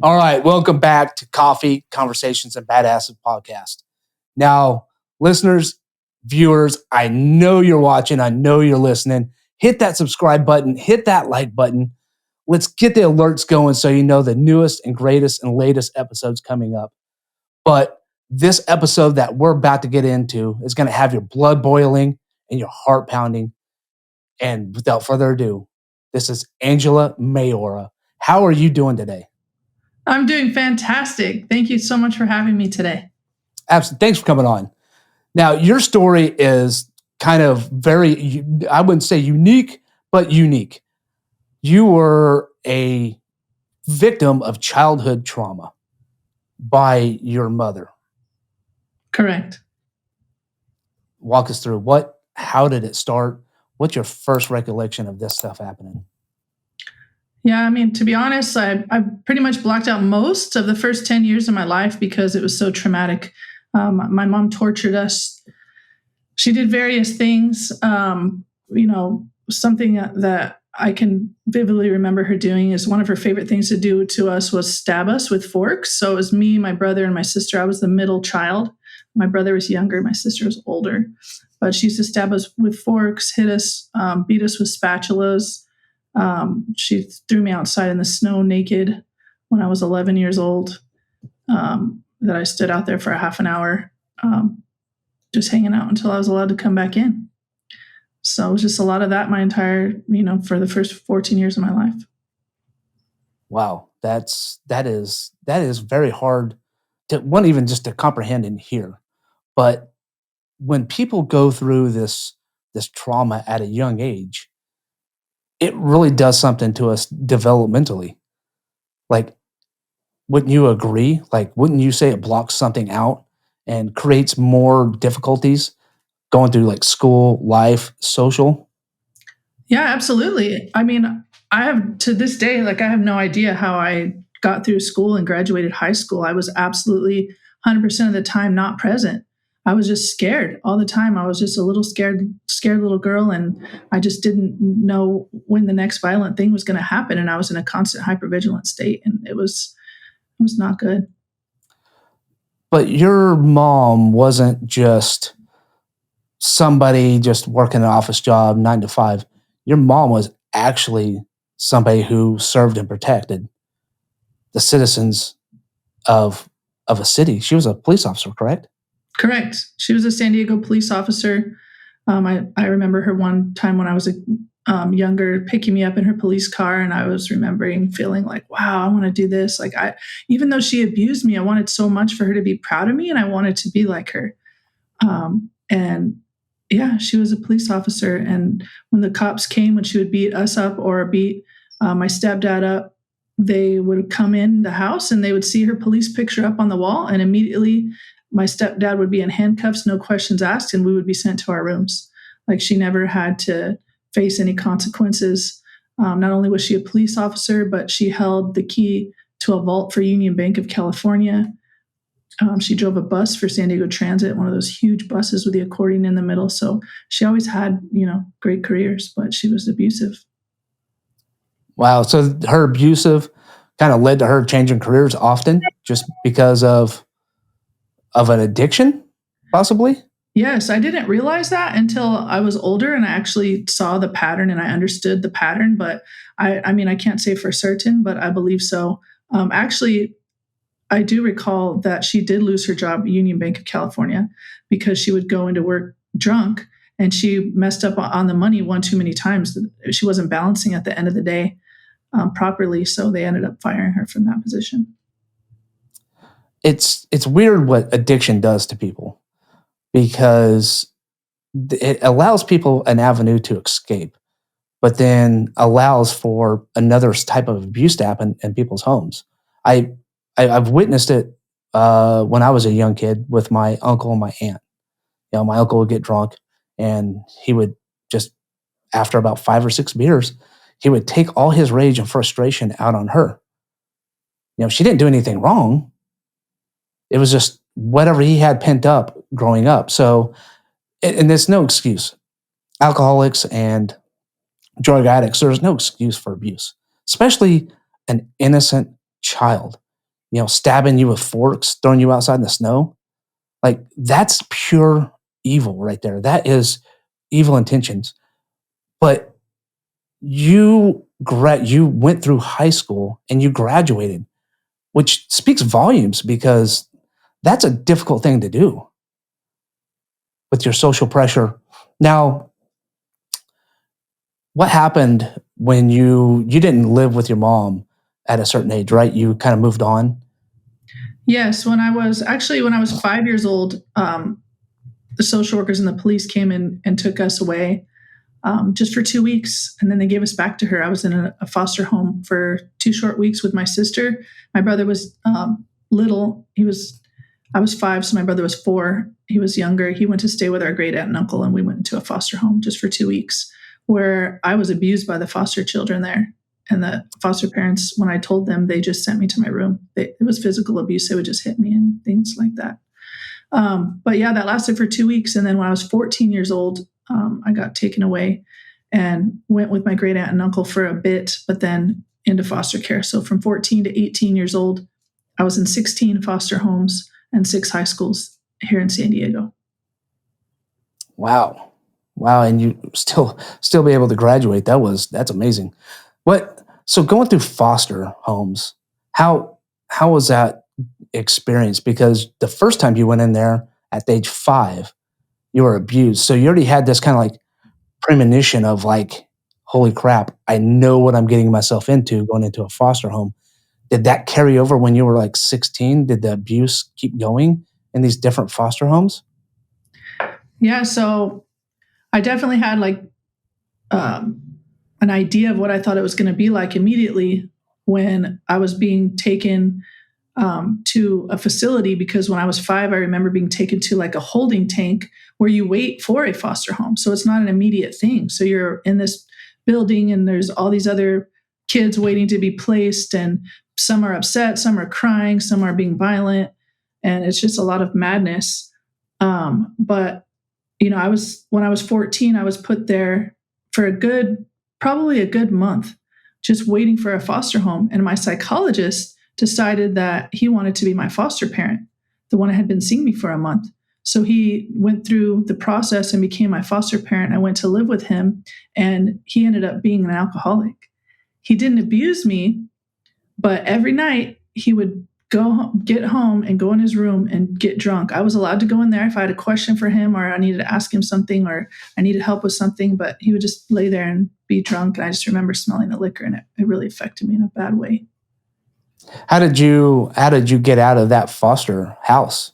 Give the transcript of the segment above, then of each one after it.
All right, welcome back to Coffee, Conversations, and Badasses podcast. Now, listeners, viewers, I know you're watching. I know you're listening. Hit that subscribe button. Hit that like button. Let's get the alerts going so you know the newest and greatest and latest episodes coming up. But this episode that we're about to get into is going to have your blood boiling and your heart pounding. And without further ado, this is Angela Mayora. How are you doing today? I'm doing fantastic. Thank you so much for having me today. Absolutely. Thanks for coming on. Now, your story is kind of very, I wouldn't say unique, but unique. You were a victim of childhood trauma by your mother. Correct. Walk us through how did it start? What's your first recollection of this stuff happening? Yeah, I mean, to be honest, I pretty much blocked out most of the first 10 years of my life because it was so traumatic. My mom tortured us. She did various things. Something that I can vividly remember her doing is one of her favorite things to do to us was stab us with forks. So it was me, my brother, and my sister. I was the middle child. My brother was younger. My sister was older. But she used to stab us with forks, hit us, beat us with spatulas. She threw me outside in the snow naked when I was 11 years old, that I stood out there for a half an hour, just hanging out until I was allowed to come back in. So it was just a lot of that my entire, for the first 14 years of my life. Wow. That is very hard to one, even just to comprehend and hear. But when people go through this trauma at a young age, it really does something to us developmentally. Like, wouldn't you agree? Like, wouldn't you say it blocks something out and creates more difficulties going through like school, life, social? Yeah, absolutely. I mean, I have to this day, I have no idea how I got through school and graduated high school. I was absolutely 100% of the time not present. I was just scared all the time. I was just a little scared little girl, and I just didn't know when the next violent thing was going to happen. And I was in a constant hypervigilant state, and it was not good. But your mom wasn't just somebody just working an office job 9 to 5. Your mom was actually somebody who served and protected the citizens of a city. She was a police officer, correct? Correct. She was a San Diego police officer. I remember her one time when I was younger, picking me up in her police car, and I was remembering feeling like, wow, I want to do this. Even though she abused me, I wanted so much for her to be proud of me, and I wanted to be like her. And yeah, she was a police officer. And when the cops came, when she would beat us up or beat my stepdad up, they would come in the house and they would see her police picture up on the wall, and immediately my stepdad would be in handcuffs, no questions asked, and we would be sent to our rooms. Like, she never had to face any consequences. Not only was she a police officer, but she held the key to a vault for Union Bank of California. She drove a bus for San Diego Transit, one of those huge buses with the accordion in the middle. So she always had, great careers, but she was abusive. Wow. So her abusive kind of led to her changing careers often just because of an addiction, possibly? Yes, I didn't realize that until I was older and I actually saw the pattern and I understood the pattern. But I mean, I can't say for certain, but I believe so. Actually, I do recall that she did lose her job at Union Bank of California because she would go into work drunk and she messed up on the money one too many times. She wasn't balancing at the end of the day properly, so they ended up firing her from that position. It's weird what addiction does to people because it allows people an avenue to escape, but then allows for another type of abuse to happen in people's homes. I've witnessed it when I was a young kid with my uncle and my aunt. My uncle would get drunk and he would just, after about 5 or 6 beers, he would take all his rage and frustration out on her. She didn't do anything wrong. It was just whatever he had pent up growing up. So, and there's no excuse. Alcoholics and drug addicts, there's no excuse for abuse, especially an innocent child. stabbing you with forks, throwing you outside in the snow. Like that's pure evil right there. That is evil intentions. But you went through high school and you graduated, which speaks volumes because that's a difficult thing to do with your social pressure. Now, what happened when you didn't live with your mom at a certain age, right? You kind of moved on. Yes, when I was 5 years old, the social workers and the police came in and took us away just for 2 weeks, and then they gave us back to her. I was in a foster home for 2 short weeks with my sister. My brother was little. I was 5, so my brother was 4. He was younger. He went to stay with our great aunt and uncle, and we went into a foster home just for 2 weeks, where I was abused by the foster children there. And the foster parents, when I told them, they just sent me to my room. It was physical abuse. They would just hit me and things like that. But yeah, that lasted for 2 weeks. And then when I was 14 years old, I got taken away and went with my great aunt and uncle for a bit, but then into foster care. So from 14 to 18 years old, I was in 16 foster homes and 6 high schools here in San Diego. Wow. Wow. And you still be able to graduate. That's amazing. So going through foster homes, how was that experience? Because the first time you went in there at age 5, you were abused. So you already had this kind of like premonition of like, holy crap, I know what I'm getting myself into going into a foster home. Did that carry over when you were like 16? Did the abuse keep going in these different foster homes? Yeah, so I definitely had like um, an idea of what I thought it was going to be like immediately when I was being taken to a facility. Because when I was 5, I remember being taken to like a holding tank where you wait for a foster home. So it's not an immediate thing. So you're in this building and there's all these other kids waiting to be placed, and some are upset, some are crying, some are being violent, and it's just a lot of madness. But when I was 14, I was put there for probably a good month, just waiting for a foster home. And my psychologist decided that he wanted to be my foster parent, the one that had been seeing me for a month. So he went through the process and became my foster parent. I went to live with him, and he ended up being an alcoholic. He didn't abuse me, but every night he would get home and go in his room and get drunk. I was allowed to go in there if I had a question for him, or I needed to ask him something, or I needed help with something, but he would just lay there and be drunk. And I just remember smelling the liquor, and it really affected me in a bad way. How did you get out of that foster house?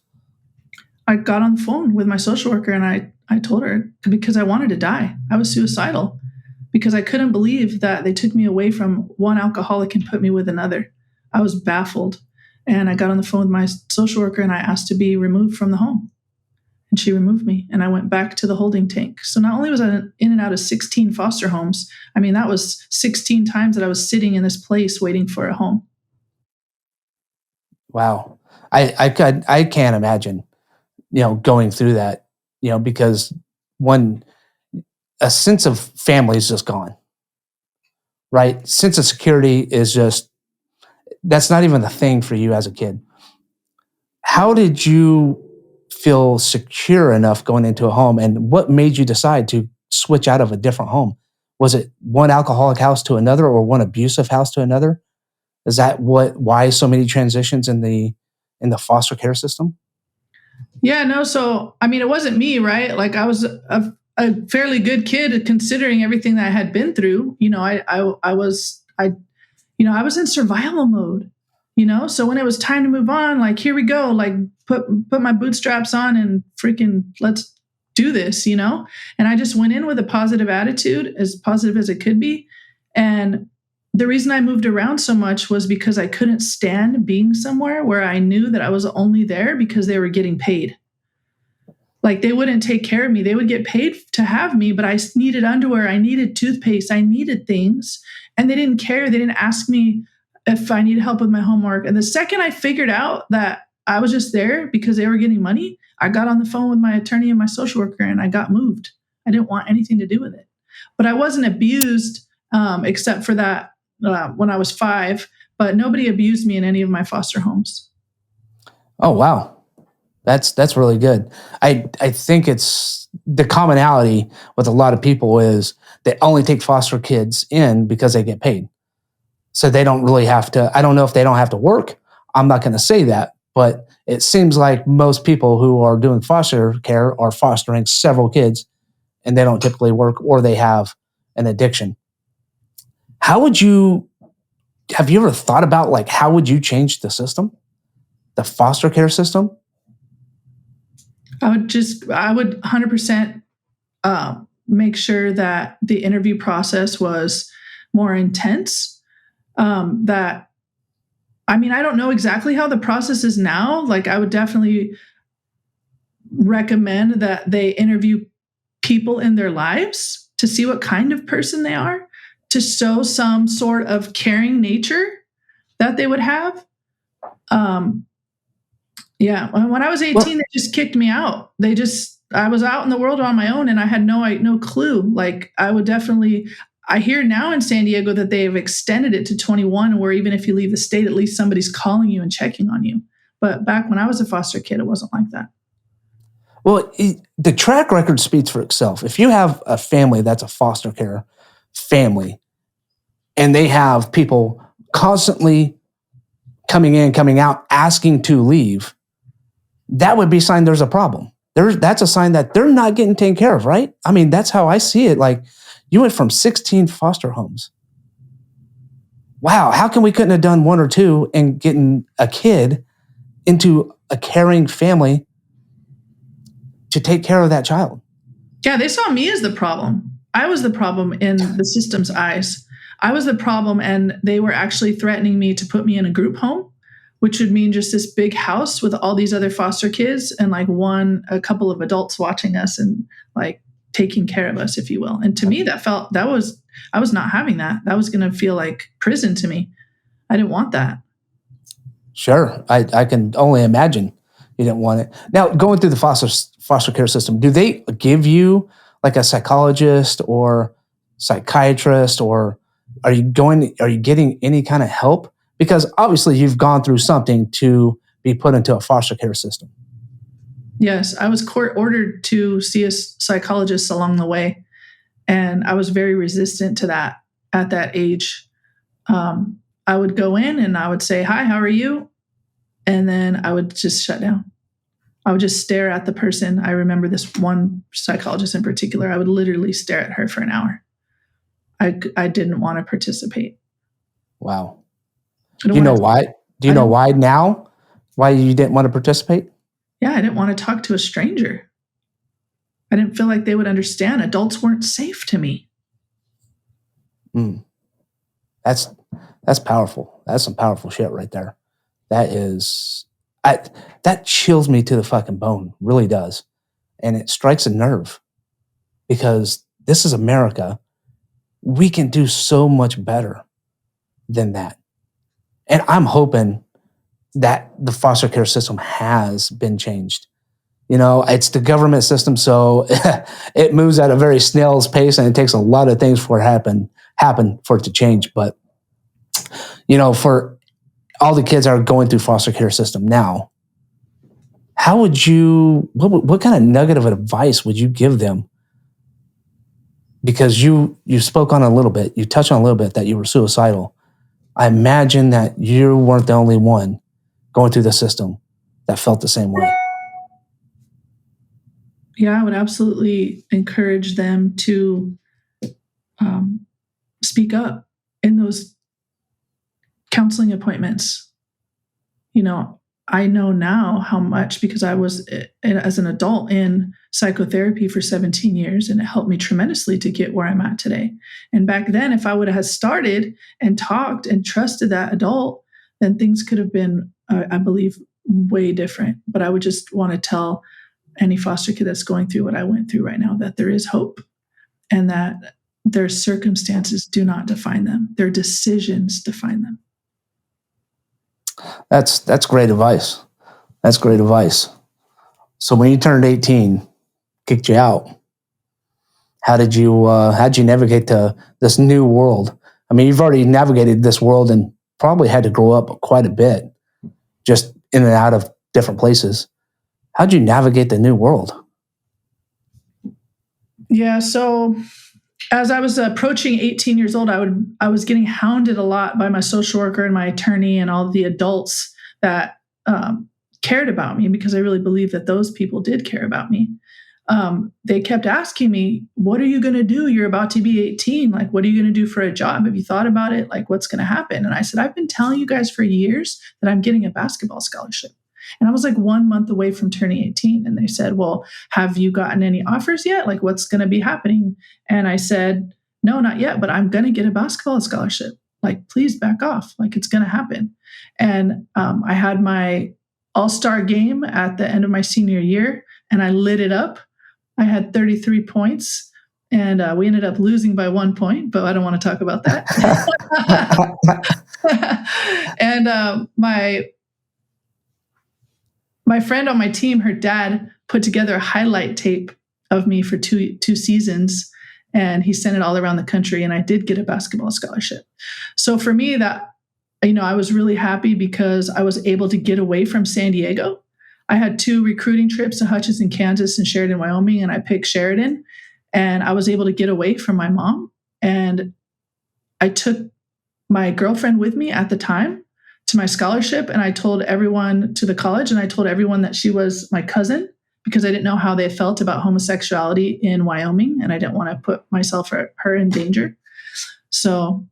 I got on the phone with my social worker, and I told her, because I wanted to die. I was suicidal because I couldn't believe that they took me away from one alcoholic and put me with another. I was baffled. And I got on the phone with my social worker and I asked to be removed from the home. And she removed me, and I went back to the holding tank. So not only was I in and out of 16 foster homes, I mean, that was 16 times that I was sitting in this place waiting for a home. Wow. I can't imagine, going through that, because one a sense of family is just gone, right? Sense of security is just that's not even a thing for you as a kid. How did you feel secure enough going into a home, and what made you decide to switch out of a different home? Was it one alcoholic house to another or one abusive house to another? Is that why so many transitions in the foster care system? Yeah, no. So, I mean, it wasn't me, right? Like, I was a fairly good kid considering everything that I had been through. I was in survival mode, So when it was time to move on, like, here we go, like, put my bootstraps on and freaking let's do this. And I just went in with a positive attitude, as positive as it could be. And the reason I moved around so much was because I couldn't stand being somewhere where I knew that I was only there because they were getting paid. Like, they wouldn't take care of me. They would get paid to have me, but I needed underwear, I needed toothpaste, I needed things, and they didn't care. They didn't ask me if I needed help with my homework. And the second I figured out that I was just there because they were getting money, I got on the phone with my attorney and my social worker, and I got moved. I didn't want anything to do with it. But I wasn't abused, except for that when I was 5. but nobody abused me in any of my foster homes. Oh, wow. That's really good. I think it's the commonality with a lot of people is they only take foster kids in because they get paid. So they don't really have to, I don't know if they don't have to work. I'm not going to say that, but it seems like most people who are doing foster care are fostering several kids and they don't typically work or they have an addiction. Have you ever thought about like, how would you change the system, the foster care system? I would 100% make sure that the interview process was more intense. I don't know exactly how the process is now. Like, I would definitely recommend that they interview people in their lives to see what kind of person they are, to show some sort of caring nature that they would have. When I was 18, they just kicked me out. I was out in the world on my own and I had no clue. Like, I hear now in San Diego that they have extended it to 21, where even if you leave the state, at least somebody's calling you and checking on you. But back when I was a foster kid, it wasn't like that. Well, the track record speaks for itself. If you have a family that's a foster care family and they have people constantly coming in, coming out, asking to leave, that would be a sign there's a problem. That's a sign that they're not getting taken care of, right? I mean, that's how I see it. Like, you went from 16 foster homes. Wow, how come we couldn't have done one or two and getting a kid into a caring family to take care of that child? Yeah, they saw me as the problem. I was the problem in the system's eyes. I was the problem, and they were actually threatening me to put me in a group home, which would mean just this big house with all these other foster kids and like a couple of adults watching us and like taking care of us, if you will. And to me, I was not having that. That was going to feel like prison to me. I didn't want that. Sure. I can only imagine you didn't want it. Now, going through the foster care system, do they give you like a psychologist or psychiatrist, or are you getting any kind of help? Because obviously you've gone through something to be put into a foster care system. Yes, I was court ordered to see a psychologist along the way, and I was very resistant to that at that age. I would go in and I would say, "Hi, how are you?" And then I would just shut down. I would just stare at the person. I remember this one psychologist in particular. I would literally stare at her for an hour. I didn't want to participate. Wow. Do you know why? Do you know why now? Why you didn't want to participate? Yeah, I didn't want to talk to a stranger. I didn't feel like they would understand. Adults weren't safe to me. That's powerful. That's some powerful shit right there. That chills me to the fucking bone. Really does. And it strikes a nerve because this is America. We can do so much better than that. And I'm hoping that the foster care system has been changed. You know, it's the government system, so it moves at a very snail's pace, and it takes a lot of things for it happen for it to change. But, you know, for all the kids that are going through foster care system now, how would what kind of nugget of advice would you give them? Because you spoke on a little bit, you touched on a little bit that you were suicidal. I imagine that you weren't the only one going through the system that felt the same way. Yeah, I would absolutely encourage them to speak up in those counseling appointments. You know, I know now how much, because I was, as an adult, in psychotherapy for 17 years, and it helped me tremendously to get where I'm at today. And back then, if I would have started and talked and trusted that adult, then things could have been, I believe, way different. But I would just want to tell any foster kid that's going through what I went through right now that there is hope, and that their circumstances do not define them. Their decisions define them. That's great advice. That's great advice. So when you turned 18, kicked you out, how'd you navigate to this new world? I mean, you've already navigated this world in probably had to grow up quite a bit, just in and out of different places. How'd you navigate the new world? Yeah, so as I was approaching 18 years old, I was getting hounded a lot by my social worker and my attorney and all the adults that cared about me, because I really believe that those people did care about me. They kept asking me, "What are you going to do? You're about to be 18. Like, what are you going to do for a job? Have you thought about it? Like, what's going to happen?" And I said, "I've been telling you guys for years that I'm getting a basketball scholarship." And I was like 1 month away from turning 18. And they said, "Well, have you gotten any offers yet? Like, what's going to be happening?" And I said, "No, not yet, but I'm going to get a basketball scholarship. Like, please back off. Like, it's going to happen." And I had my all-star game at the end of my senior year, and I lit it up. I had 33 points, and we ended up losing by 1 point, but I don't want to talk about that. And my friend on my team, her dad put together a highlight tape of me for two seasons, and he sent it all around the country, and I did get a basketball scholarship. So for me, that, I was really happy because I was able to get away from San Diego. I had 2 recruiting trips to Hutchinson, Kansas and Sheridan, Wyoming, and I picked Sheridan, and I was able to get away from my mom. And I took my girlfriend with me at the time to my scholarship, and I told everyone to the college, and I told everyone that she was my cousin, because I didn't know how they felt about homosexuality in Wyoming, and I didn't want to put myself or her in danger. So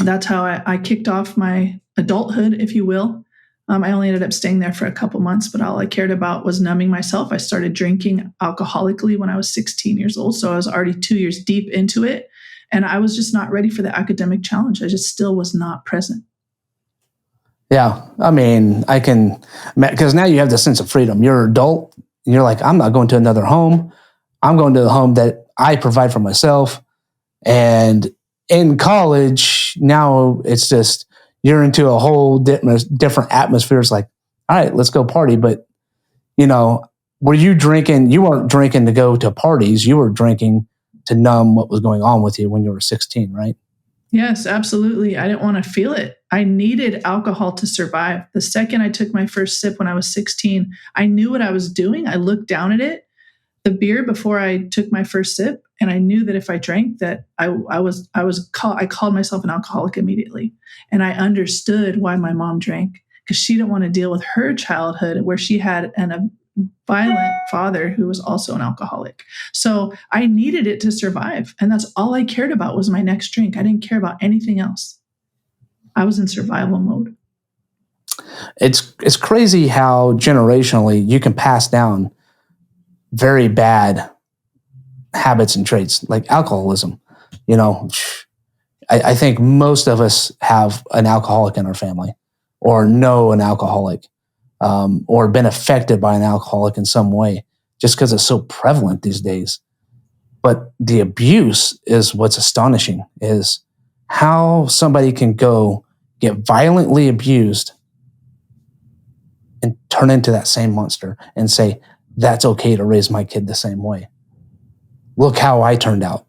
that's how I kicked off my adulthood, if you will. I only ended up staying there for a couple months, but all I cared about was numbing myself. I started drinking alcoholically when I was 16 years old, so I was already 2 years deep into it, and I was just not ready for the academic challenge. I just still was not present. Yeah, I mean, I can, because now you have the sense of freedom. You're an adult, and you're like, I'm not going to another home. I'm going to the home that I provide for myself. And in college, now it's just, you're into a whole different atmosphere. It's like, all right, let's go party. But, were you drinking? You weren't drinking to go to parties. You were drinking to numb what was going on with you when you were 16, right? Yes, absolutely. I didn't want to feel it. I needed alcohol to survive. The second I took my first sip when I was 16, I knew what I was doing. I looked down at it, the beer, before I took my first sip, and I knew that if I drank, that I called myself an alcoholic immediately. And I understood why my mom drank, because she didn't want to deal with her childhood where she had a violent father who was also an alcoholic. So I needed it to survive. And that's all I cared about was my next drink. I didn't care about anything else. I was in survival mode. It's crazy how generationally you can pass down very bad habits and traits like alcoholism. I think most of us have an alcoholic in our family, or know an alcoholic, or been affected by an alcoholic in some way, just because it's so prevalent these days. But the abuse is what's astonishing, is how somebody can go get violently abused and turn into that same monster and say, that's okay to raise my kid the same way. Look how I turned out.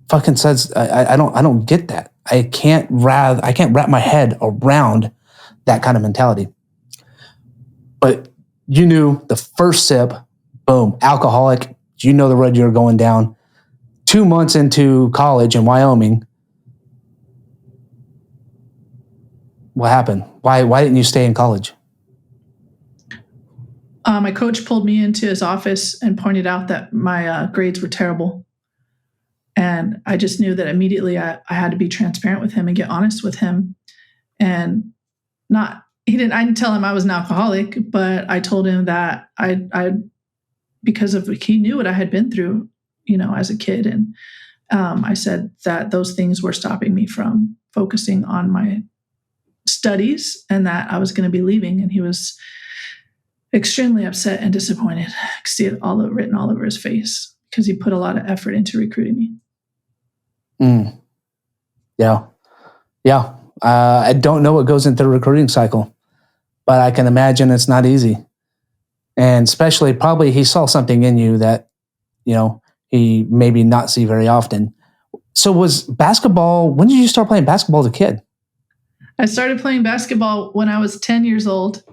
Fucking says, I don't get that. I can't wrap my head around that kind of mentality. But you knew the first sip, boom, alcoholic. You know the road you're going down. 2 months into college in Wyoming, what happened? Why didn't you stay in college? My coach pulled me into his office and pointed out that my grades were terrible. And I just knew that immediately I had to be transparent with him and get honest with him. And I didn't tell him I was an alcoholic, but I told him that he knew what I had been through, as a kid. And I said that those things were stopping me from focusing on my studies and that I was going to be leaving. And he was extremely upset and disappointed. I could see it written all over his face, because he put a lot of effort into recruiting me. Yeah. I don't know what goes into the recruiting cycle, but I can imagine it's not easy. And especially probably he saw something in you that, he maybe not see very often. So was basketball, when did you start playing basketball as a kid? I started playing basketball when I was 10 years old.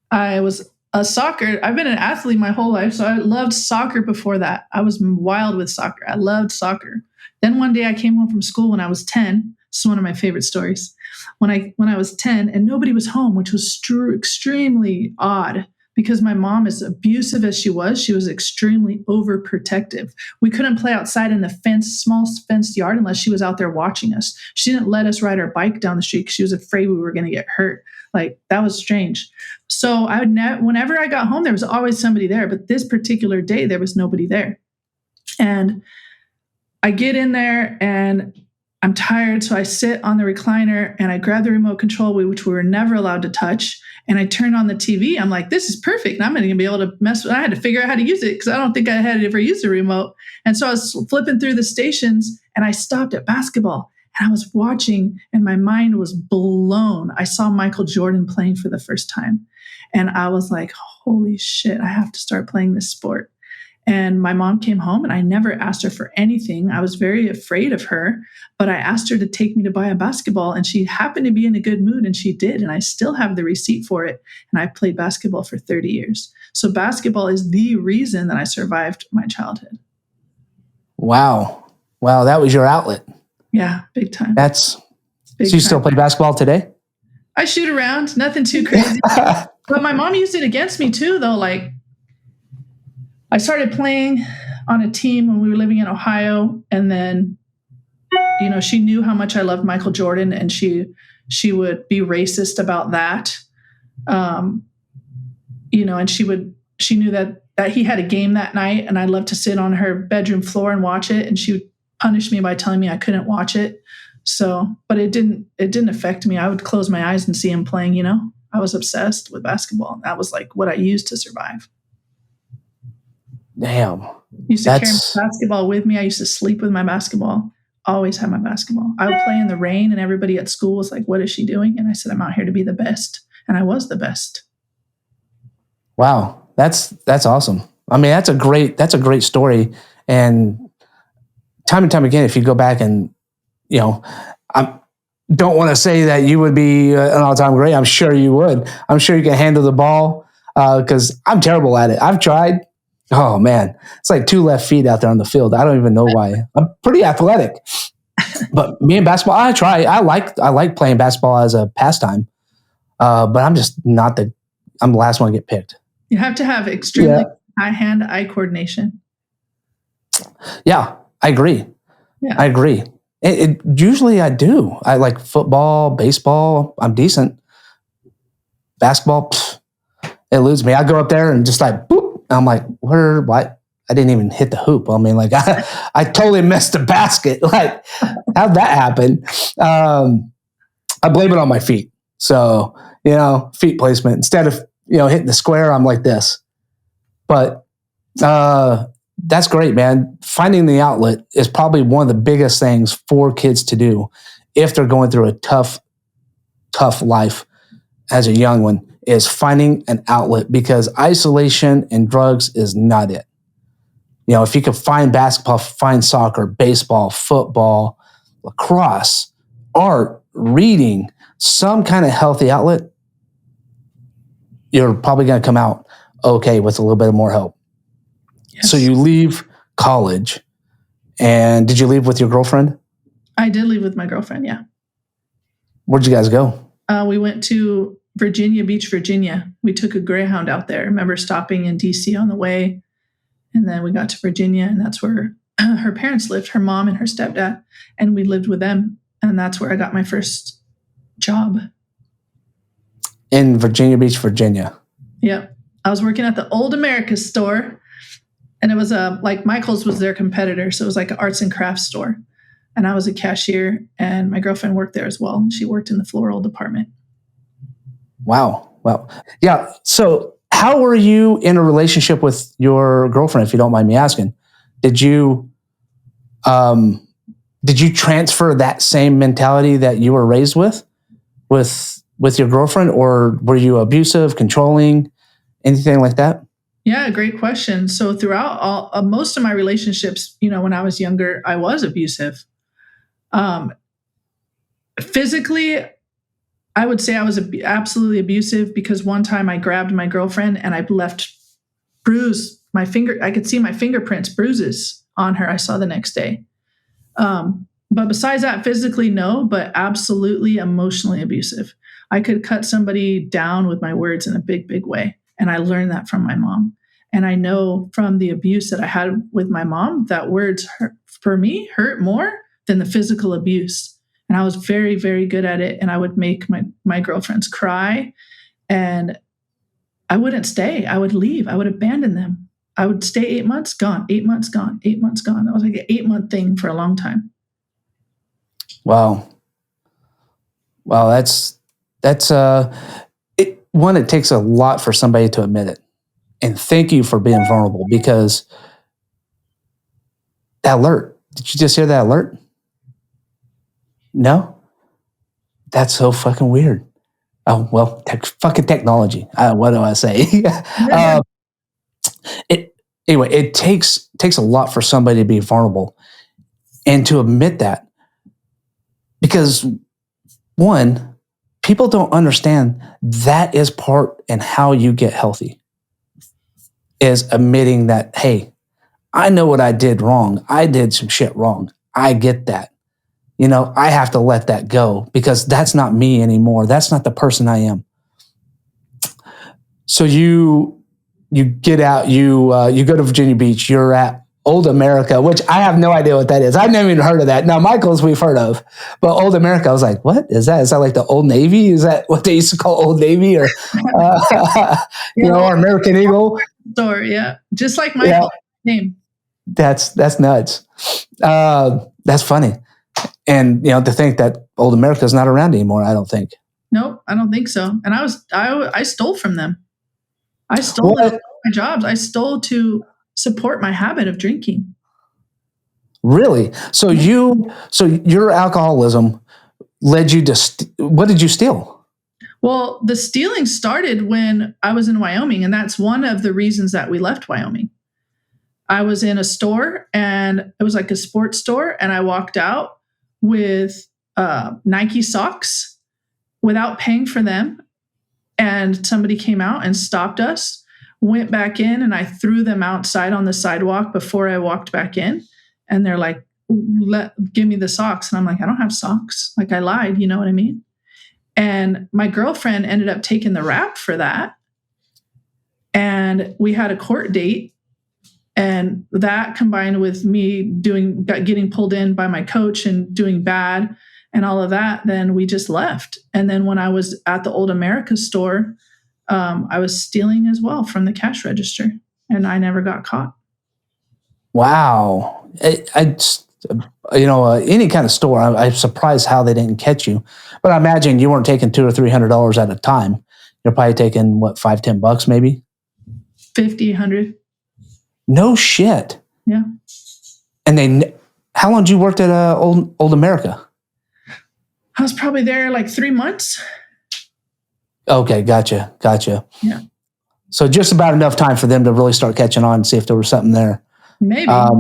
I was a soccer. I've been an athlete my whole life, so I loved soccer before that. I was wild with soccer. I loved soccer. Then one day I came home from school when I was 10. This is one of my favorite stories. When I was 10 and nobody was home, which was extremely odd because my mom, as abusive as she was extremely overprotective. We couldn't play outside in the small fenced yard unless she was out there watching us. She didn't let us ride our bike down the street because she was afraid we were going to get hurt. Like, that was strange. So whenever I got home, there was always somebody there. But this particular day, there was nobody there. And I get in there and I'm tired. So I sit on the recliner and I grab the remote control, which we were never allowed to touch. And I turn on the TV. I'm like, this is perfect. I'm going to be able to mess with it. I had to figure out how to use it because I don't think I had ever used a remote. And so I was flipping through the stations and I stopped at basketball. And I was watching and my mind was blown. I saw Michael Jordan playing for the first time. And I was like, holy shit, I have to start playing this sport. And my mom came home and I never asked her for anything. I was very afraid of her, but I asked her to take me to buy a basketball and she happened to be in a good mood and she did. And I still have the receipt for it. And I played basketball for 30 years. So basketball is the reason that I survived my childhood. Wow. Wow. That was your outlet. Yeah. Big time. So you still play basketball today? I shoot around, nothing too crazy. But my mom used it against me too, though. Like, I started playing on a team when we were living in Ohio. And then, she knew how much I loved Michael Jordan and she would be racist about that. And she knew that he had a game that night and I'd love to sit on her bedroom floor and watch it. And she would punish me by telling me I couldn't watch it. So, but it didn't affect me. I would close my eyes and see him playing, I was obsessed with basketball. That was like what I used to survive. Damn. Used to carry my basketball with me. I used to sleep with my basketball. Always had my basketball. I would play in the rain and everybody at school was like, what is she doing? And I said, I'm out here to be the best. And I was the best. Wow. That's awesome. I mean, that's a great story. And time again, if you go back and, I don't want to say that you would be an all-time great. I'm sure you would. I'm sure you can handle the ball because I'm terrible at it. I've tried. Oh man, it's like two left feet out there on the field. I don't even know why. I'm pretty athletic, but me and basketball, I try. I like playing basketball as a pastime, but I'm just not I'm the last one to get picked. You have to have extremely high hand-eye coordination. Yeah, I agree. Yeah. I agree. It usually I do. I like football, baseball. I'm decent. Basketball, it eludes me. I go up there and just like, boop. I'm like, what? I didn't even hit the hoop. I mean, like, I totally missed the basket. Like, how'd that happen? I blame it on my feet. So, feet placement. Instead of, hitting the square, I'm like this. But that's great, man. Finding the outlet is probably one of the biggest things for kids to do if they're going through a tough life as a young one, is finding an outlet, because isolation and drugs is not it. If you can find basketball, find soccer, baseball, football, lacrosse, art, reading, some kind of healthy outlet, you're probably going to come out okay with a little bit more help. Yes. So you leave college, and did you leave with your girlfriend? I did leave with my girlfriend, yeah. Where'd you guys go? We went to Virginia Beach, Virginia. We took a Greyhound out there. I remember stopping in DC on the way. And then we got to Virginia, and that's where her parents lived, her mom and her stepdad. And we lived with them. And that's where I got my first job. In Virginia Beach, Virginia. Yep. I was working at the Old America store. And it was like Michael's was their competitor. So it was like an arts and crafts store. And I was a cashier, and my girlfriend worked there as well. She worked in the floral department. Wow. Yeah. So how were you in a relationship with your girlfriend, if you don't mind me asking? Did you transfer that same mentality that you were raised with your girlfriend, or were you abusive, controlling, anything like that? Yeah, great question. So throughout most of my relationships, when I was younger, I was abusive. Physically, I would say I was absolutely abusive, because one time I grabbed my girlfriend and I left my finger. I could see my fingerprints, bruises on her. I saw the next day. But besides that, physically, no, but absolutely emotionally abusive. I could cut somebody down with my words in a big, big way. And I learned that from my mom. And I know from the abuse that I had with my mom that words hurt more than the physical abuse. And I was very, very good at it. And I would make my girlfriends cry, and I wouldn't stay. I would leave. I would abandon them. I would stay 8 months, gone, 8 months, gone, 8 months, gone. That was like an 8-month thing for a long time. Wow. That's it. One, it takes a lot for somebody to admit it. And thank you for being vulnerable, because that alert, did you just hear that alert? No? That's so fucking weird. Oh, well, fucking technology. What do I say? It takes a lot for somebody to be vulnerable and to admit that. Because one, people don't understand that is part in how you get healthy, is admitting that, hey, I know what I did wrong. I did some shit wrong. I get that. I have to let that go, because that's not me anymore. That's not the person I am. So you get out, you go to Virginia Beach, you're at Old America, which I have no idea what that is. I've never even heard of that. Now, Michael's we've heard of, but Old America, I was like, what is that? Is that like the Old Navy? Is that what they used to call Old Navy, or or American Eagle? Store, yeah, just like my name. That's nuts. That's funny, and to think that Old America is not around anymore. I don't think. Nope, I don't think so. And I stole from them. I stole my jobs. I stole to support my habit of drinking. Really? So your alcoholism led you to what did you steal? Well, the stealing started when I was in Wyoming, and that's one of the reasons that we left Wyoming. I was in a store, and it was like a sports store, and I walked out with Nike socks without paying for them, and somebody came out and stopped us, went back in, and I threw them outside on the sidewalk before I walked back in. And they're like, give me the socks. And I'm like, I don't have socks. Like, I lied, you know what I mean? And my girlfriend ended up taking the rap for that. And we had a court date. And that, combined with me getting pulled in by my coach and doing bad and all of that, then we just left. And then when I was at the Old America store, I was stealing as well from the cash register, and I never got caught. Wow. Any kind of store, I'm surprised how they didn't catch you. But I imagine you weren't taking $200 or $300 at a time. You're probably taking what, $5-10 maybe? 50, 100. No shit. Yeah. And how long did you work at Old America? I was probably there like 3 months. Okay, gotcha. Yeah. So just about enough time for them to really start catching on and see if there was something there. Maybe. I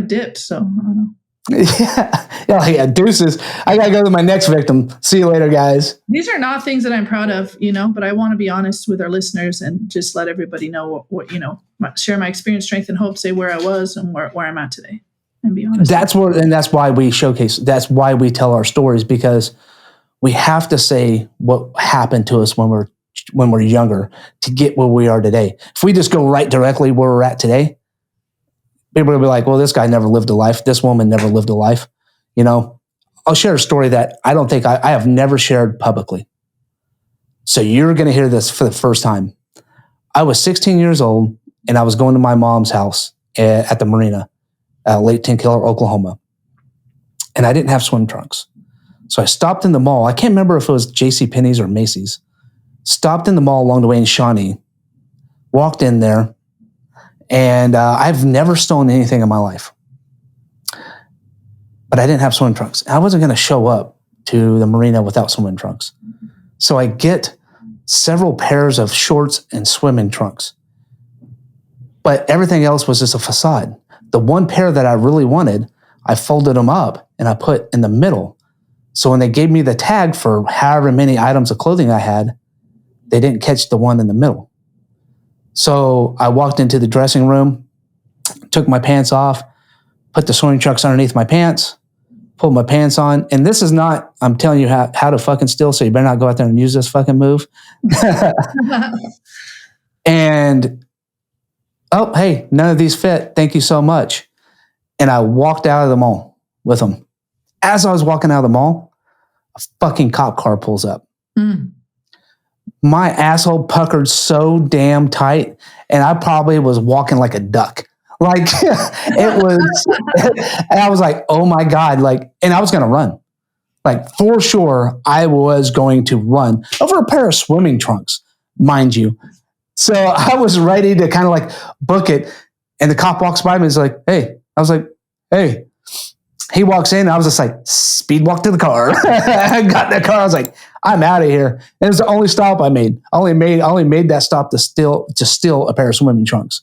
dipped, so I don't know. Yeah, deuces. I got to go to my next victim. See you later, guys. These are not things that I'm proud of, but I want to be honest with our listeners and just let everybody know what share my experience, strength, and hope, say where I was and where I'm at today, and be honest. That's why we showcase. That's why we tell our stories, because we have to say what happened to us when we're younger to get where we are today. If we just go right directly where we're at today, people will be like, well, this guy never lived a life. This woman never lived a life. I'll share a story that I don't think I have never shared publicly. So you're going to hear this for the first time. I was 16 years old, and I was going to my mom's house at the marina, Lake Tenkiller, Oklahoma. And I didn't have swim trunks. So I stopped in the mall. I can't remember if it was JCPenney's or Macy's. Stopped in the mall along the way in Shawnee. Walked in there. And I've never stolen anything in my life. But I didn't have swim trunks. I wasn't going to show up to the marina without swimming trunks. So I get several pairs of shorts and swimming trunks. But everything else was just a facade. The one pair that I really wanted, I folded them up and I put in the middle So when they gave me the tag for however many items of clothing I had, they didn't catch the one in the middle. So I walked into the dressing room, took my pants off, put the swimming trunks underneath my pants, pulled my pants on. And this is not, I'm telling you how to fucking steal, so you better not go out there and use this fucking move. And, oh, hey, none of these fit. Thank you so much. And I walked out of the mall with them. As I was walking out of the mall, a fucking cop car pulls up. My asshole puckered so damn tight, and I probably was walking like a duck. Like it was, and I was like, oh my God. Like, and I was going to run. Like for sure, I was going to run over a pair of swimming trunks, mind you. So I was ready to kind of like book it. And the cop walks by me and is like, hey. I was like, hey. He walks in. I was just like, speed walk to the car. I got in the car. I was like, I'm out of here. And it was the only stop I made. I only made that stop to steal a pair of swimming trunks.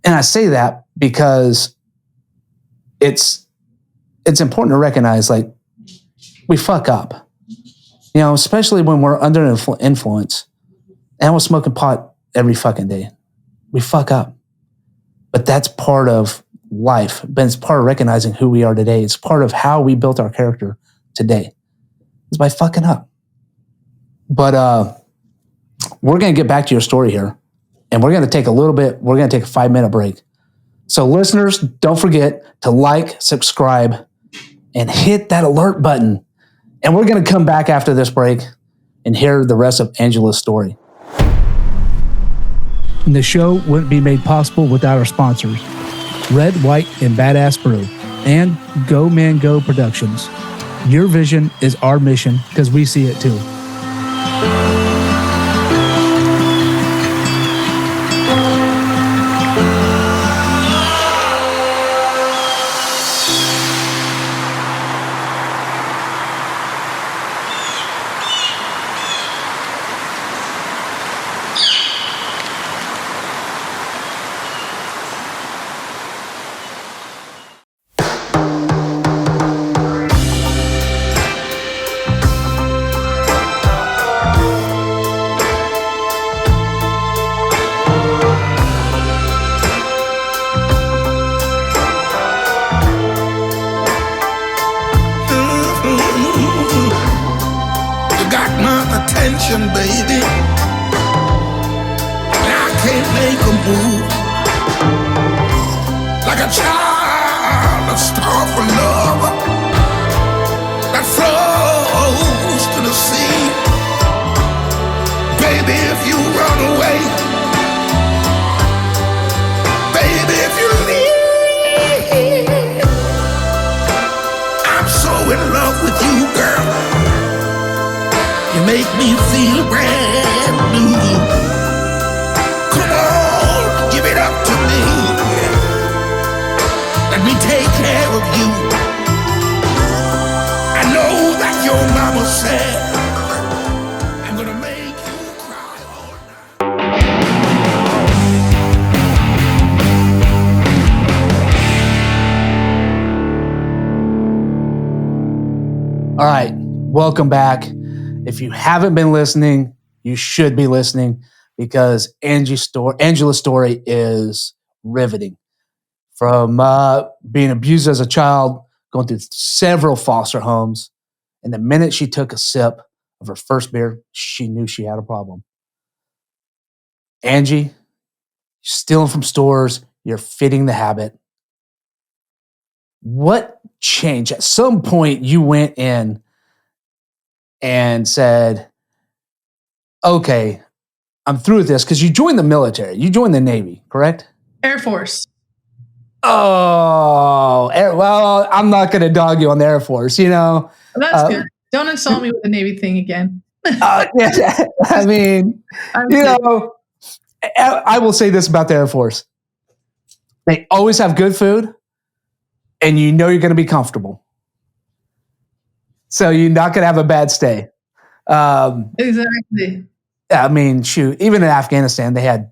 And I say that because it's important to recognize, like, we fuck up, you know, especially when we're under influence and we're smoking pot every fucking day. We fuck up, but that's part of life. But it's part of recognizing who we are today. It's part of how we built our character today. It's by fucking up. But we're going to get back to your story here, and we're going to take a 5-minute break. So listeners, don't forget to like, subscribe, and hit that alert button. And we're going to come back after this break and hear the rest of Angela's story. The show wouldn't be made possible without our sponsors, Red, White, and Badass Brew, and Go Man Go Productions. Your vision is our mission because we see it too. Baby, I can't make a move. Like a child, a star for love that flows to the sea. Baby, if you run away, baby, if you leave, I'm so in love with you, girl. You make me feel brand new. Come on, give it up to me. Let me take care of you. I know that your mama said I'm gonna make you cry all night. All right, welcome back. If you haven't been listening, you should be listening because Angela's story is riveting. From being abused as a child, going through several foster homes, and the minute she took a sip of her first beer, she knew she had a problem. Angie, you're stealing from stores, you're fitting the habit. What changed? At some point, you went in and said, okay, I'm through with this, because you joined the military. You joined the Navy, correct? Air Force. Oh, well, I'm not going to dog you on the Air Force, you know. That's good. Don't insult me with the Navy thing again. Yeah, I mean, know, I will say this about the Air Force. They always have good food, and you know you're going to be comfortable. So you're not going to have a bad stay. Exactly. I mean, shoot, even in Afghanistan, they had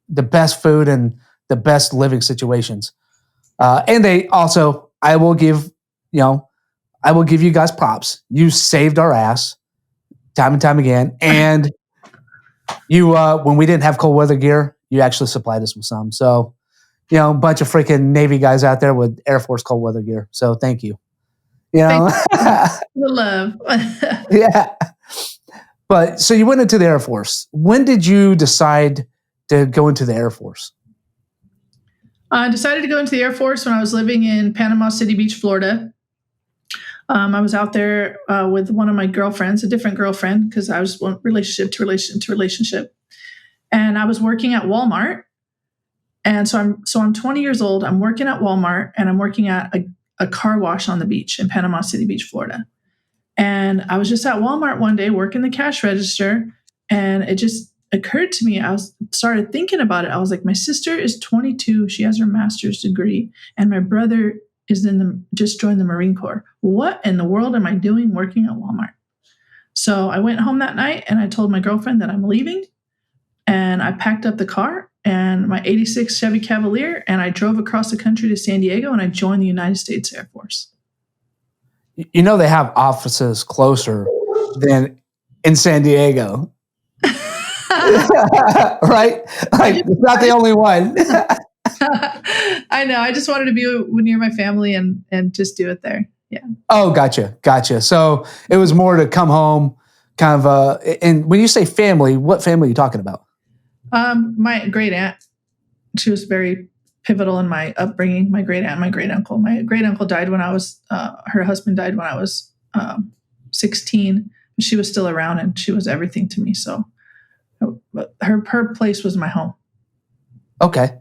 the best food and the best living situations. And they also, I will give, I will give you guys props. You saved our ass time and time again. And you, when we didn't have cold weather gear, you actually supplied us with some. So, a bunch of freaking Navy guys out there with Air Force cold weather gear. So thank you. Thank you. The love. Yeah. But so you went into the Air Force. When did you decide to go into the Air Force? I decided to go into the Air Force when I was living in Panama City Beach, Florida. I was out there with one of my girlfriends, a different girlfriend, because I was relationship to relationship. And I was working at Walmart. And so I'm 20 years old. I'm working at Walmart, and I'm working at a car wash on the beach in Panama City Beach, Florida. And I was just at Walmart one day working the cash register, and it just occurred to me. Started thinking about it. I was like, my sister is 22. She has her master's degree, and my brother is just joined the Marine Corps. What in the world am I doing working at Walmart? So I went home that night and I told my girlfriend that I'm leaving, and I packed up the car and my 86 Chevy Cavalier, and I drove across the country to San Diego, and I joined the United States Air Force. They have offices closer than in San Diego. Right? Like, it's not the only one. I know. I just wanted to be near my family and just do it there. Yeah. Oh, gotcha. So it was more to come home, kind of. And when you say family, what family are you talking about? My great aunt. She was very pivotal in my upbringing. My great aunt, my great uncle. My great uncle died when I was. Her husband died when I was 16. She was still around, and she was everything to me. So, her place was my home. Okay.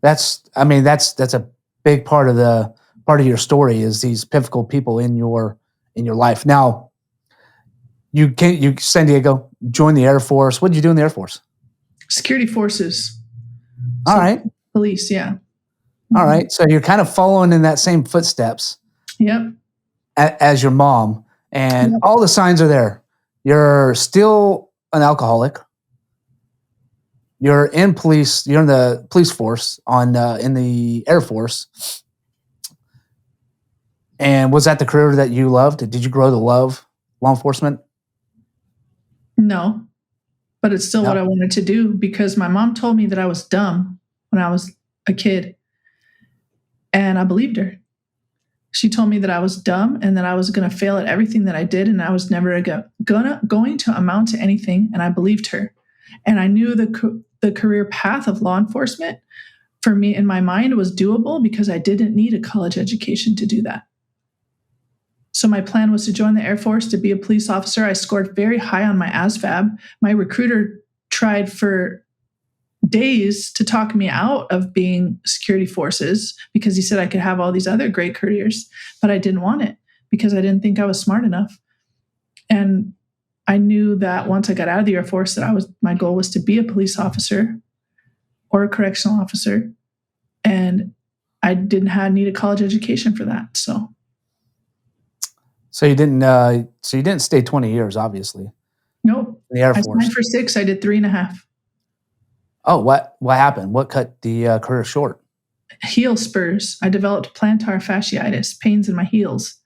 That's a big part of your story is these pivotal people in your life. Now, you San Diego, join the Air Force. What did you do in the Air Force? Security forces. All right. Police, yeah. All right. So you're kind of following in that same footsteps. Yep. As your mom, and all the signs are there. You're still an alcoholic. You're in the police force in the Air Force. And was that the career that you loved? Did you grow to love law enforcement? No, but it's still what I wanted to do, because my mom told me that I was dumb when I was a kid, and I believed her. She told me that I was dumb and that I was going to fail at everything that I did, and I was never going to amount to anything, and I believed her. And I knew the career path of law enforcement for me in my mind was doable, because I didn't need a college education to do that. So my plan was to join the Air Force, to be a police officer. I scored very high on my ASVAB. My recruiter tried for days to talk me out of being security forces, because he said I could have all these other great careers, but I didn't want it because I didn't think I was smart enough. And I knew that once I got out of the Air Force, that my goal was to be a police officer or a correctional officer, and I didn't need a college education for that. So you didn't stay 20 years, obviously. Nope. In the Air Force. I signed for 6. I did 3.5. Oh, what happened? What cut the career short? Heel spurs. I developed plantar fasciitis, pains in my heels.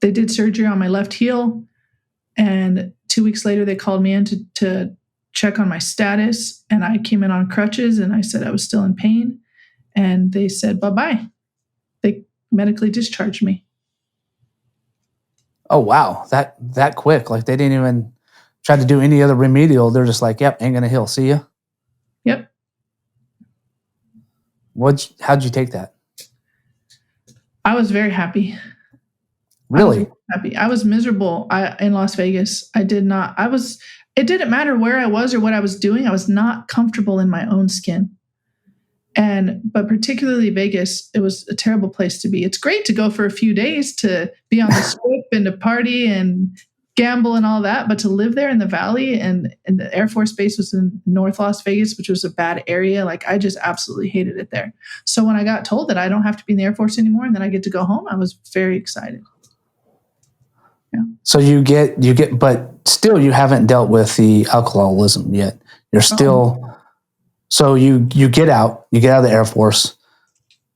They did surgery on my left heel, and 2 weeks later they called me in to check on my status, and I came in on crutches, and I said I was still in pain, and they said bye-bye. They medically discharged me. Oh, wow. That quick. Like, they didn't even try to do any other remedial. They're just like, yep, ain't gonna heal. See ya. Yep. How'd you take that? I was very happy. Really? I was miserable in Las Vegas. It didn't matter where I was or what I was doing. I was not comfortable in my own skin. But particularly Vegas, it was a terrible place to be. It's great to go for a few days to be on the strip and to party and gamble and all that, but to live there in the valley, and the Air Force Base was in North Las Vegas, which was a bad area. Like, I just absolutely hated it there. So when I got told that I don't have to be in the Air Force anymore and then I get to go home, I was very excited. Yeah. So you get, but still you haven't dealt with the alcoholism yet. You're still. So you get out of the Air Force.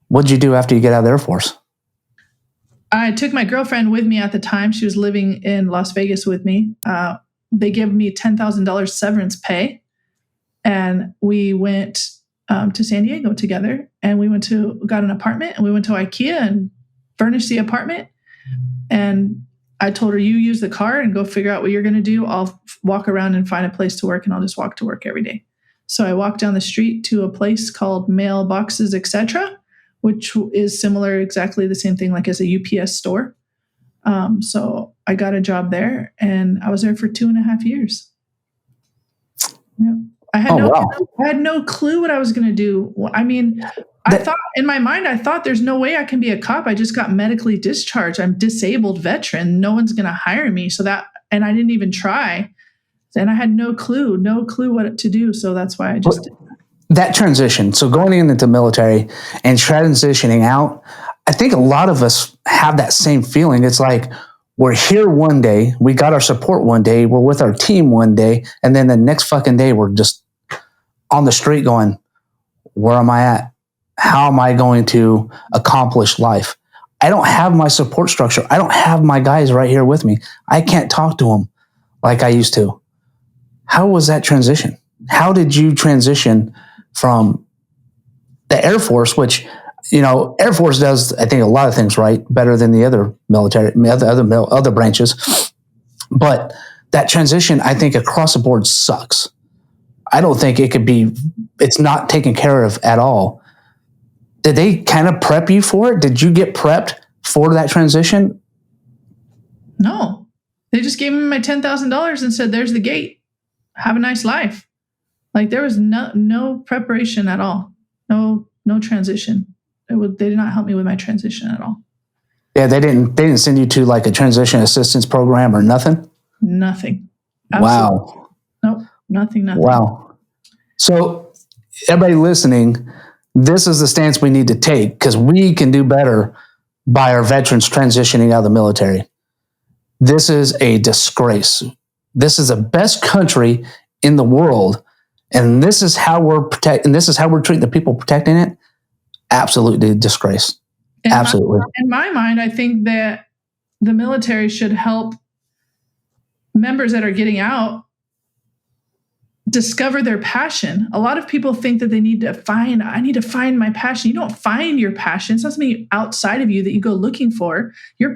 What'd you do after you get out of the Air Force? I took my girlfriend with me at the time. She was living in Las Vegas with me. They gave me $10,000 severance pay, and we went to San Diego together. And we got an apartment, and we went to IKEA and furnished the apartment. And I told her, you use the car and go figure out what you're going to do. I'll walk around and find a place to work, and I'll just walk to work every day. So I walked down the street to a place called Mailboxes, etc., which is similar, exactly the same thing like as a UPS store. So I got a job there, and I was there for 2.5 years. Yeah. I had no clue what I was going to do. I mean, I thought in my mind, there's no way I can be a cop. I just got medically discharged. I'm disabled veteran. No one's going to hire me. And I didn't even try. And I had no clue what to do. So that's why I just did that transition. So going into the military and transitioning out, I think a lot of us have that same feeling. It's like we're here one day, we got our support one day, we're with our team one day, and then the next fucking day we're just on the street going, where am I at? How am I going to accomplish life? I don't have my support structure. I don't have my guys right here with me. I can't talk to them like I used to. How was that transition? How did you transition from the Air Force, which, Air Force does, I think, a lot of things right, better than the other military, other branches. But that transition, I think, across the board sucks. I don't think it's not taken care of at all. Did they kind of prep you for it? Did you get prepped for that transition? No. They just gave me my $10,000 and said, there's the gate. Have a nice life. Like there was no preparation at all. No transition. They did not help me with my transition at all. Yeah, they didn't send you to like a transition assistance program or nothing? Nothing. Absolutely. Wow. Nope. Nothing. Wow. So everybody listening, this is the stance we need to take because we can do better by our veterans transitioning out of the military. This is a disgrace. This is the best country in the world, and this is how we're treating the people protecting it. Absolutely disgrace. Absolutely. In my mind, I think that the military should help members that are getting out discover their passion. A lot of people think that I need to find my passion. You don't find your passion. It's not something outside of you that you go looking for.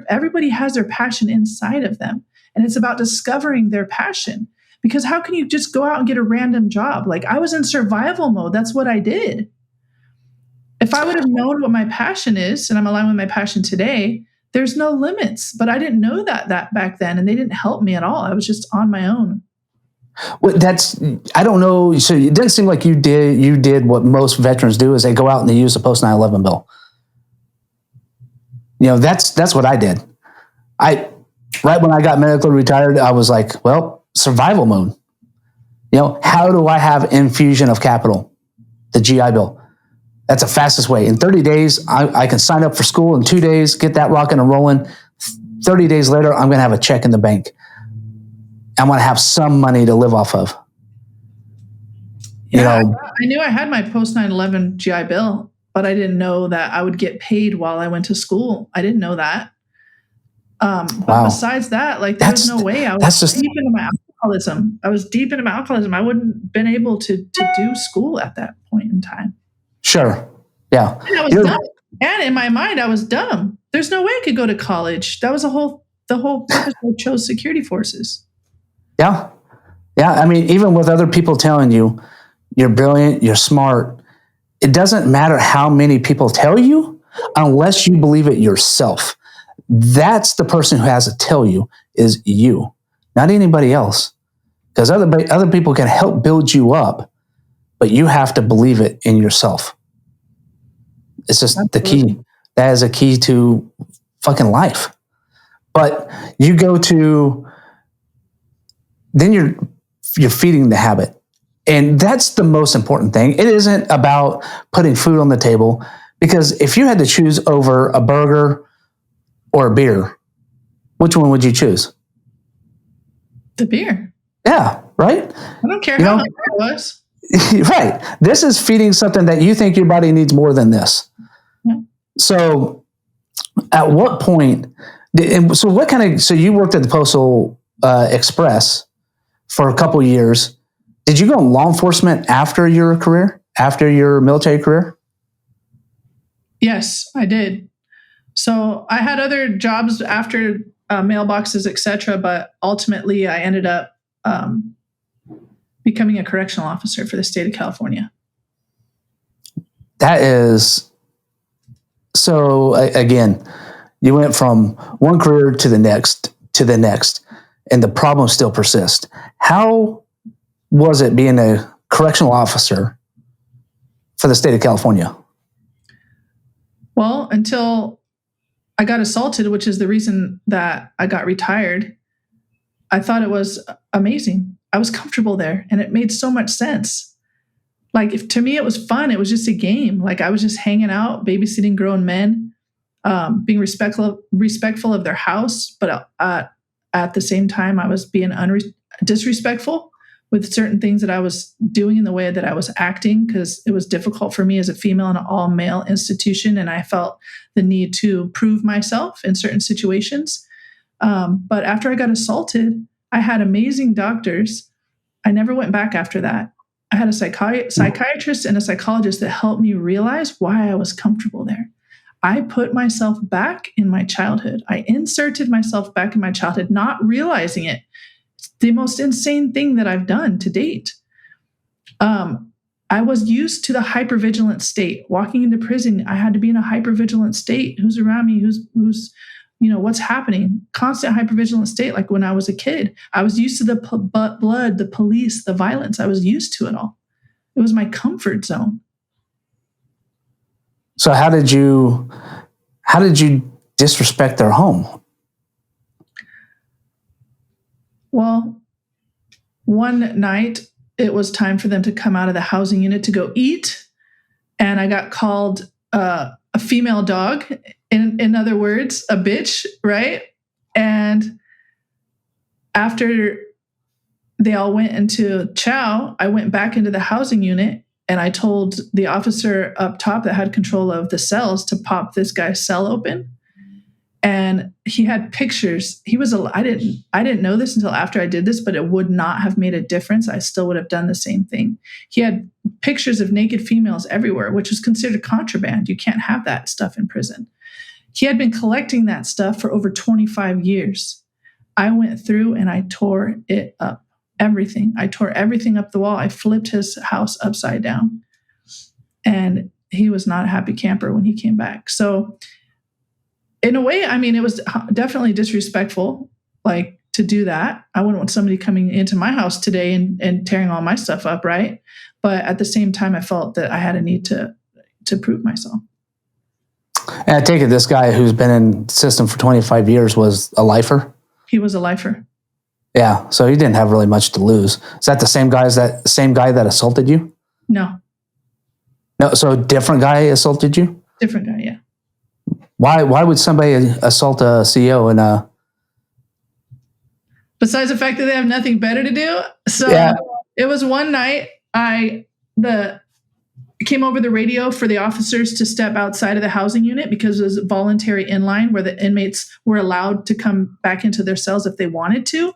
Everybody has their passion inside of them. And it's about discovering their passion. Because how can you just go out and get a random job? Like I was in survival mode. That's what I did. If I would have known what my passion is, and I'm aligned with my passion today, there's no limits. But I didn't know that back then, and they didn't help me at all. I was just on my own. Well, I don't know. So it doesn't seem like you did what most veterans do is they go out and they use the post 9/11 bill. That's what I did. Right when I got medically retired, I was like, well, survival mode. How do I have infusion of capital? The GI Bill. That's the fastest way. In 30 days, I can sign up for school. In 2 days, get that rocking and rolling. 30 days later, I'm going to have a check in the bank. I'm going to have some money to live off of. I knew I had my post 9/11 GI Bill, but I didn't know that I would get paid while I went to school. I didn't know that. But besides that, there was no way. I was deep into my alcoholism. I wouldn't have been able to do school at that point in time. Sure. Yeah. And I was dumb. And in my mind, I was dumb. There's no way I could go to college. That was the whole purpose I chose security forces. Yeah. Yeah. I mean, even with other people telling you you're brilliant, you're smart, it doesn't matter how many people tell you unless you believe it yourself. That's the person who has to tell you is you, not anybody else. Because other people can help build you up, but you have to believe it in yourself. It's just the key. That is a key to fucking life. But you go to, then you're feeding the habit. And that's the most important thing. It isn't about putting food on the table, because if you had to choose over a burger or a beer, which one would you choose? The beer. Yeah, right? I don't care how much it was. Right. This is feeding something that you think your body needs more than this. Yeah. So At what point? So you worked at the Postal Express for a couple years. Did you go in law enforcement after your military career? Yes, I did. So I had other jobs after mailboxes, etc. But ultimately, I ended up becoming a correctional officer for the state of California. That is so. Again, you went from one career to the next, and the problems still persist. How was it being a correctional officer for the state of California? Well, until I got assaulted, which is the reason that I got retired, I thought it was amazing. I was comfortable there, and it made so much sense. Like, if to me it was fun, it was just a game. Like, I was just hanging out, babysitting grown men, being respectful of their house, but at the same time, I was being disrespectful with certain things that I was doing in the way that I was acting, because it was difficult for me as a female in an all-male institution, and I felt the need to prove myself in certain situations. But after I got assaulted, I had amazing doctors. I never went back after that. I had a psychiatrist and a psychologist that helped me realize why I was comfortable there. I put myself back in my childhood. I inserted myself back in my childhood, not realizing it. It's the most insane thing that I've done to date. I was used to the hypervigilant state. Walking into prison, I had to be in a hypervigilant state. Who's around me? Who's what's happening? Constant hypervigilant state. Like when I was a kid, I was used to the blood, the police, the violence. I was used to it all. It was my comfort zone. So how did you disrespect their home? Well, one night it was time for them to come out of the housing unit to go eat, and I got called a female dog. In other words, a bitch, right? And after they all went into chow, I went back into the housing unit, and I told the officer up top that had control of the cells to pop this guy's cell open. And he had pictures. I didn't know this until after I did this, but it would not have made a difference. I still would have done the same thing. He had pictures of naked females everywhere, which was considered contraband. You can't have that stuff in prison. He had been collecting that stuff for over 25 years. I went through and I tore it up. Everything. I tore everything up the wall. I flipped his house upside down. And he was not a happy camper when he came back. So in a way, I mean, it was definitely disrespectful, like, to do that. I wouldn't want somebody coming into my house today and tearing all my stuff up, right? But at the same time, I felt that I had a need to prove myself. And I take it this guy who's been in the system for 25 years was a lifer? He was a lifer. Yeah, so he didn't have really much to lose. Is that the same guy that assaulted you? No, so a different guy assaulted you? Different guy, yeah. Why would somebody assault a CEO Besides the fact that they have nothing better to do? So yeah. It was one night came over the radio for the officers to step outside of the housing unit because it was voluntary inline where the inmates were allowed to come back into their cells if they wanted to.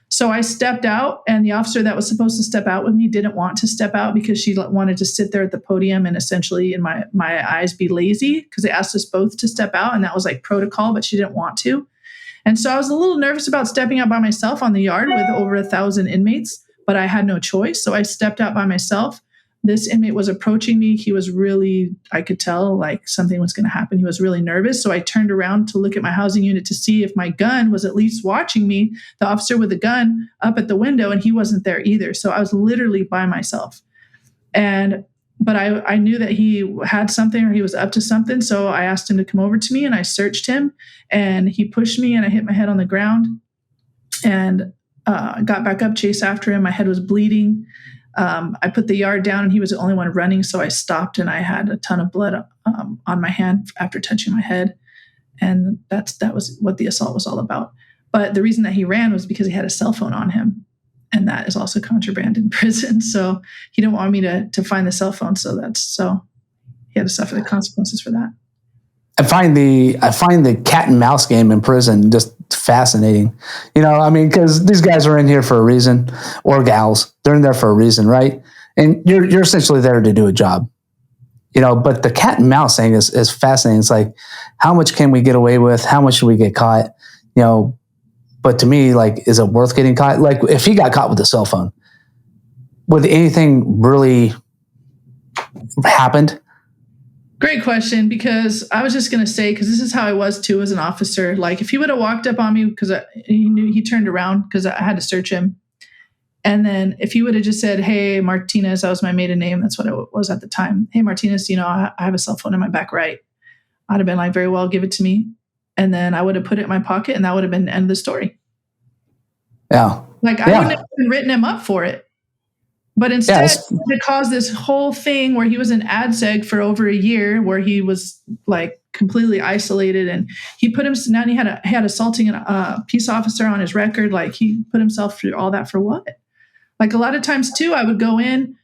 So I stepped out, and the officer that was supposed to step out with me didn't want to step out because she wanted to sit there at the podium and essentially, in my eyes, be lazy, because they asked us both to step out, and that was like protocol, but she didn't want to. And so I was a little nervous about stepping out by myself on the yard with over 1,000 inmates, but I had no choice. So I stepped out by myself. This inmate was approaching me. He was really, I could tell like something was going to happen. He was really nervous. So I turned around to look at my housing unit to see if my gun was at least watching me, the officer with the gun up at the window, and he wasn't there either. So I was literally by myself. But I knew that he had something or he was up to something. So I asked him to come over to me, and I searched him, and he pushed me, and I hit my head on the ground and got back up, chased after him. My head was bleeding. I put the yard down, and he was the only one running. So I stopped, and I had a ton of blood on my hand after touching my head. And that was what the assault was all about. But the reason that he ran was because he had a cell phone on him. And that is also contraband in prison. So he didn't want me to find the cell phone. So he had to suffer the consequences for that. I find the cat and mouse game in prison just fascinating. I mean, because these guys are in here for a reason, or gals, they're in there for a reason, right? And you're essentially there to do a job. But the cat and mouse thing is fascinating. It's like, how much can we get away with? How much should we get caught? But to me, like, is it worth getting caught? Like, if he got caught with a cell phone, would anything really happened? Great question, because I was just going to say, because this is how I was too as an officer. Like, if he would have walked up on me, because he turned around because I had to search him. And then if he would have just said, "Hey, Martinez," that was my maiden name. That's what it was at the time. "Hey, Martinez, I have a cell phone in my back right." I'd have been like, "Very well, give it to me." And then I would have put it in my pocket, and that would have been the end of the story. Yeah. Like, I wouldn't have even written him up for it. But instead, it caused this whole thing where he was in ADSEG for over a year, where he was like completely isolated, and he had assaulting a peace officer on his record. Like, he put himself through all that for what? Like, a lot of times too, I would go in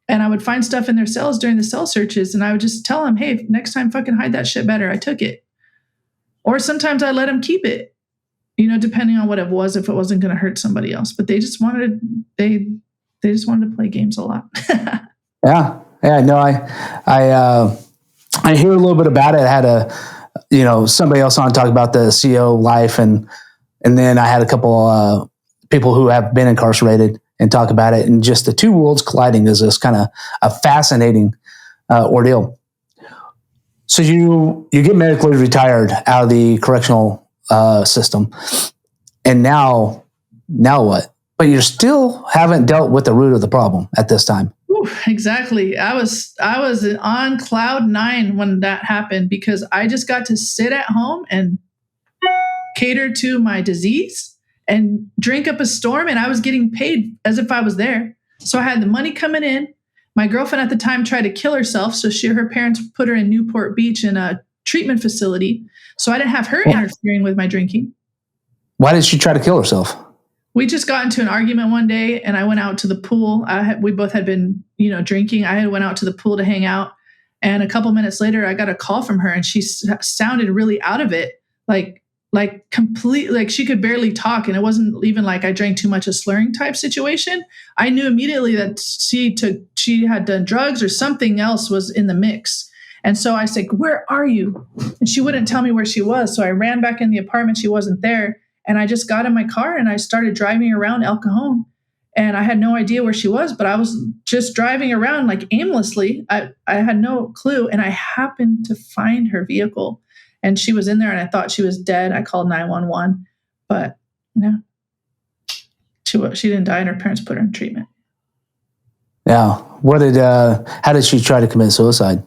and I would find stuff in their cells during the cell searches, and I would just tell them, "Hey, next time fucking hide that shit better. I took it." Or sometimes I let them keep it, depending on what it was, if it wasn't going to hurt somebody else. But they just wanted to play games a lot. Yeah. No, I hear a little bit about it. I had somebody else on talk about the CO life, and then I had a couple people who have been incarcerated and talk about it, and just the two worlds colliding is this kind of a fascinating ordeal. So you get medically retired out of the correctional system, and now what? But you still haven't dealt with the root of the problem at this time. Ooh, exactly. I was on cloud 9 when that happened, because I just got to sit at home and cater to my disease and drink up a storm, and I was getting paid as if I was there. So I had the money coming in. My girlfriend at the time tried to kill herself, so her parents put her in Newport Beach in a treatment facility. So I didn't have her interfering with my drinking. Why did she try to kill herself? We just got into an argument one day, and I went out to the pool. We both had been, drinking. I went out to the pool to hang out, and a couple minutes later, I got a call from her, and she sounded really out of it, like completely, like she could barely talk, and it wasn't even like I drank too much, a slurring type situation. I knew immediately that she had done drugs or something else was in the mix. And so I said, "Where are you?" And she wouldn't tell me where she was. So I ran back in the apartment. She wasn't there. And I just got in my car and I started driving around El Cajon. And I had no idea where she was, but I was just driving around like aimlessly. I had no clue. And I happened to find her vehicle, and she was in there, and I thought she was dead. I called 911, but no, she didn't die, and her parents put her in treatment. Yeah. How did she try to commit suicide?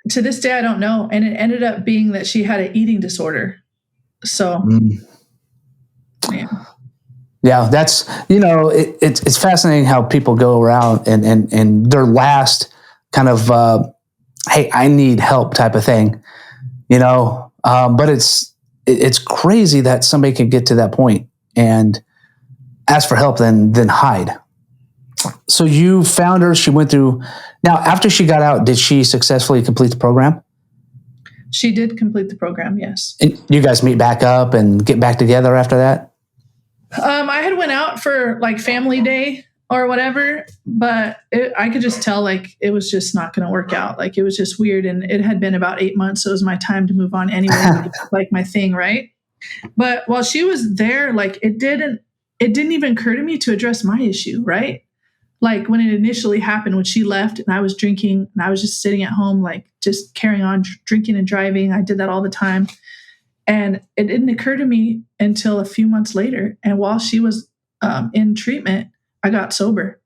To this day, I don't know. And it ended up being that she had an eating disorder. So, yeah, that's, it's fascinating how people go around and their last kind of, "Hey, I need help" type of thing, but it's crazy that somebody can get to that point and ask for help, then hide. So you found her, she went through. Now, after she got out, did she successfully complete the program? She did complete the program, yes. And you guys meet back up and get back together after that? I had went out for like family day or whatever, but I could just tell like it was just not going to work out. Like, it was just weird, and it had been about 8 months, so it was my time to move on anyway, like my thing, right? But while she was there, like it didn't even occur to me to address my issue, right? Like, when it initially happened, when she left and I was drinking and I was just sitting at home, like just carrying on drinking and driving. I did that all the time. And it didn't occur to me until a few months later. And while she was in treatment, I got sober.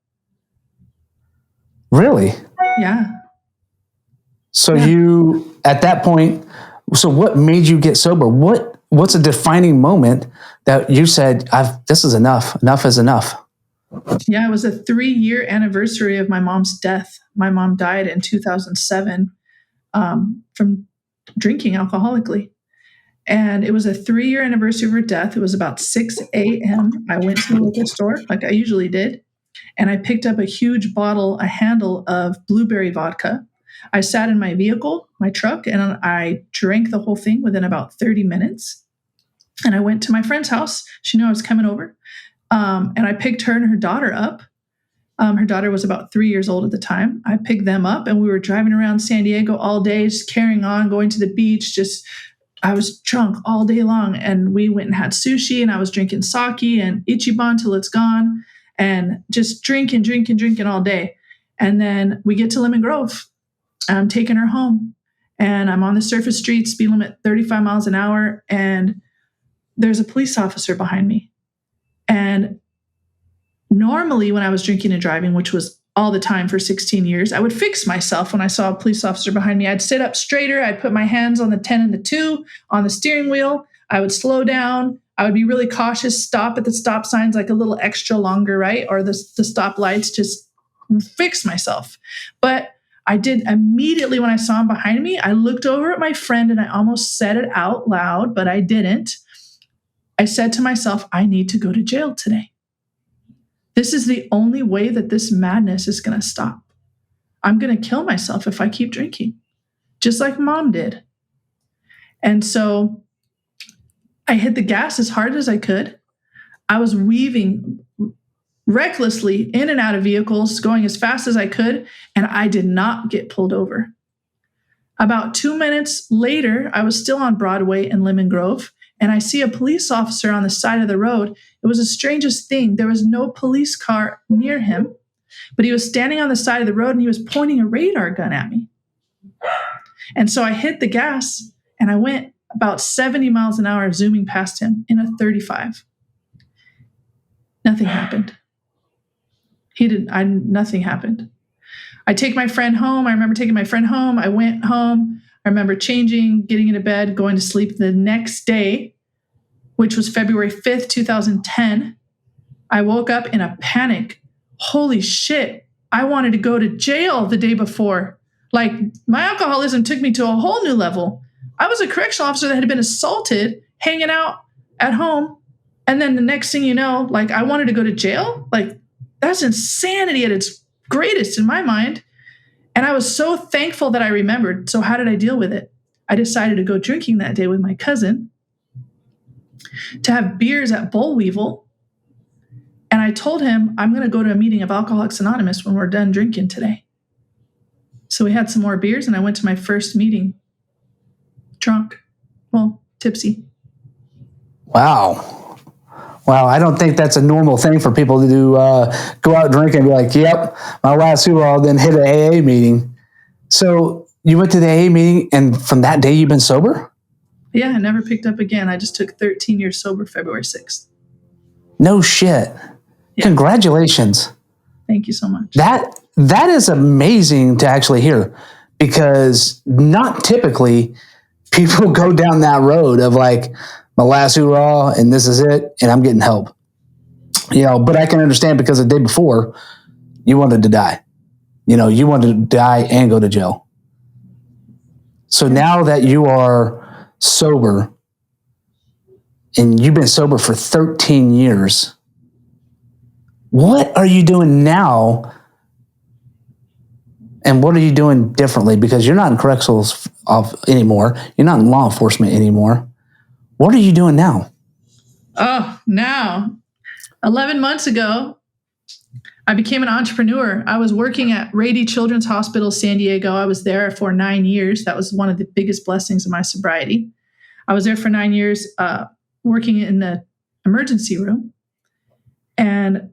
Really? Yeah. So you, at that point, so what made you get sober? What's a defining moment that you said, this is enough. Enough is enough? Yeah, it was a 3-year anniversary of my mom's death. My mom died in 2007 from drinking alcoholically. And it was a 3-year anniversary of her death. It was about 6 a.m. I went to the liquor store like I usually did. And I picked up a huge bottle, a handle of blueberry vodka. I sat in my vehicle, my truck, and I drank the whole thing within about 30 minutes. And I went to my friend's house. She knew I was coming over. And I picked her and her daughter up. Her daughter was about 3 years old at the time. I picked them up and we were driving around San Diego all day, just carrying on, going to the beach. I was drunk all day long. And we went and had sushi, and I was drinking sake and Ichiban till it's gone, and just drinking all day. And then we get to Lemon Grove. I'm taking her home, and I'm on the surface street, speed limit 35 miles an hour. And there's a police officer behind me. And normally when I was drinking and driving, which was all the time for 16 years, I would fix myself when I saw a police officer behind me. I'd sit up straighter. I'd put my hands on the 10 and the 2 on the steering wheel. I would slow down. I would be really cautious, stop at the stop signs like a little extra longer, right? Or the stop lights, just fix myself. But I did immediately when I saw him behind me. I looked over at my friend and I almost said it out loud, but I didn't. I said to myself, I need to go to jail today. This is the only way that this madness is going to stop. I'm going to kill myself if I keep drinking, just like Mom did. And so I hit the gas as hard as I could. I was weaving recklessly in and out of vehicles, going as fast as I could, and I did not get pulled over. About 2 minutes later, I was still on Broadway in Lemon Grove, and I see a police officer on the side of the road. It was the strangest thing. There was no police car near him, but he was standing on the side of the road and he was pointing a radar gun at me. And so I hit the gas and I went about 70 miles an hour, zooming past him in a 35. Nothing happened. Nothing happened. I take my friend home. I remember taking my friend home. I went home. I remember changing, getting into bed, going to sleep. The next day, which was February 5th, 2010, I woke up in a panic. Holy shit. I wanted to go to jail the day before. Like, my alcoholism took me to a whole new level. I was a correctional officer that had been assaulted, hanging out at home. And then the next thing you know, like, I wanted to go to jail. Like, that's insanity at its greatest in my mind. And I was so thankful that I remembered. So how did I deal with it? I decided to go drinking that day with my cousin, to have beers at Boll Weevil. And I told him, I'm going to go to a meeting of Alcoholics Anonymous when we're done drinking today. So we had some more beers and I went to my first meeting drunk. Well, tipsy. Wow. I don't think that's a normal thing for people to do. Go out drinking and be like, yep, my last hoorah, then hit an AA meeting. So you went to the AA meeting, and from that day you've been sober? Yeah, I never picked up again. I just took 13 years sober February 6th. No shit. Yeah. Congratulations. Thank you so much. That is amazing to actually hear, because not typically people go down that road of like, my last hoorah, and this is it, and I'm getting help. But I can understand, because the day before, you wanted to die. You wanted to die and go to jail. So now that you are sober, and you've been sober for 13 years, what are you doing now? And what are you doing differently? Because you're not in correctionals anymore. You're not in law enforcement anymore. What are you doing now? Oh, now, 11 months ago, I became an entrepreneur. I was working at Rady Children's Hospital, San Diego. I was there for 9 years. That was one of the biggest blessings of my sobriety. I was there for 9 years, working in the emergency room. And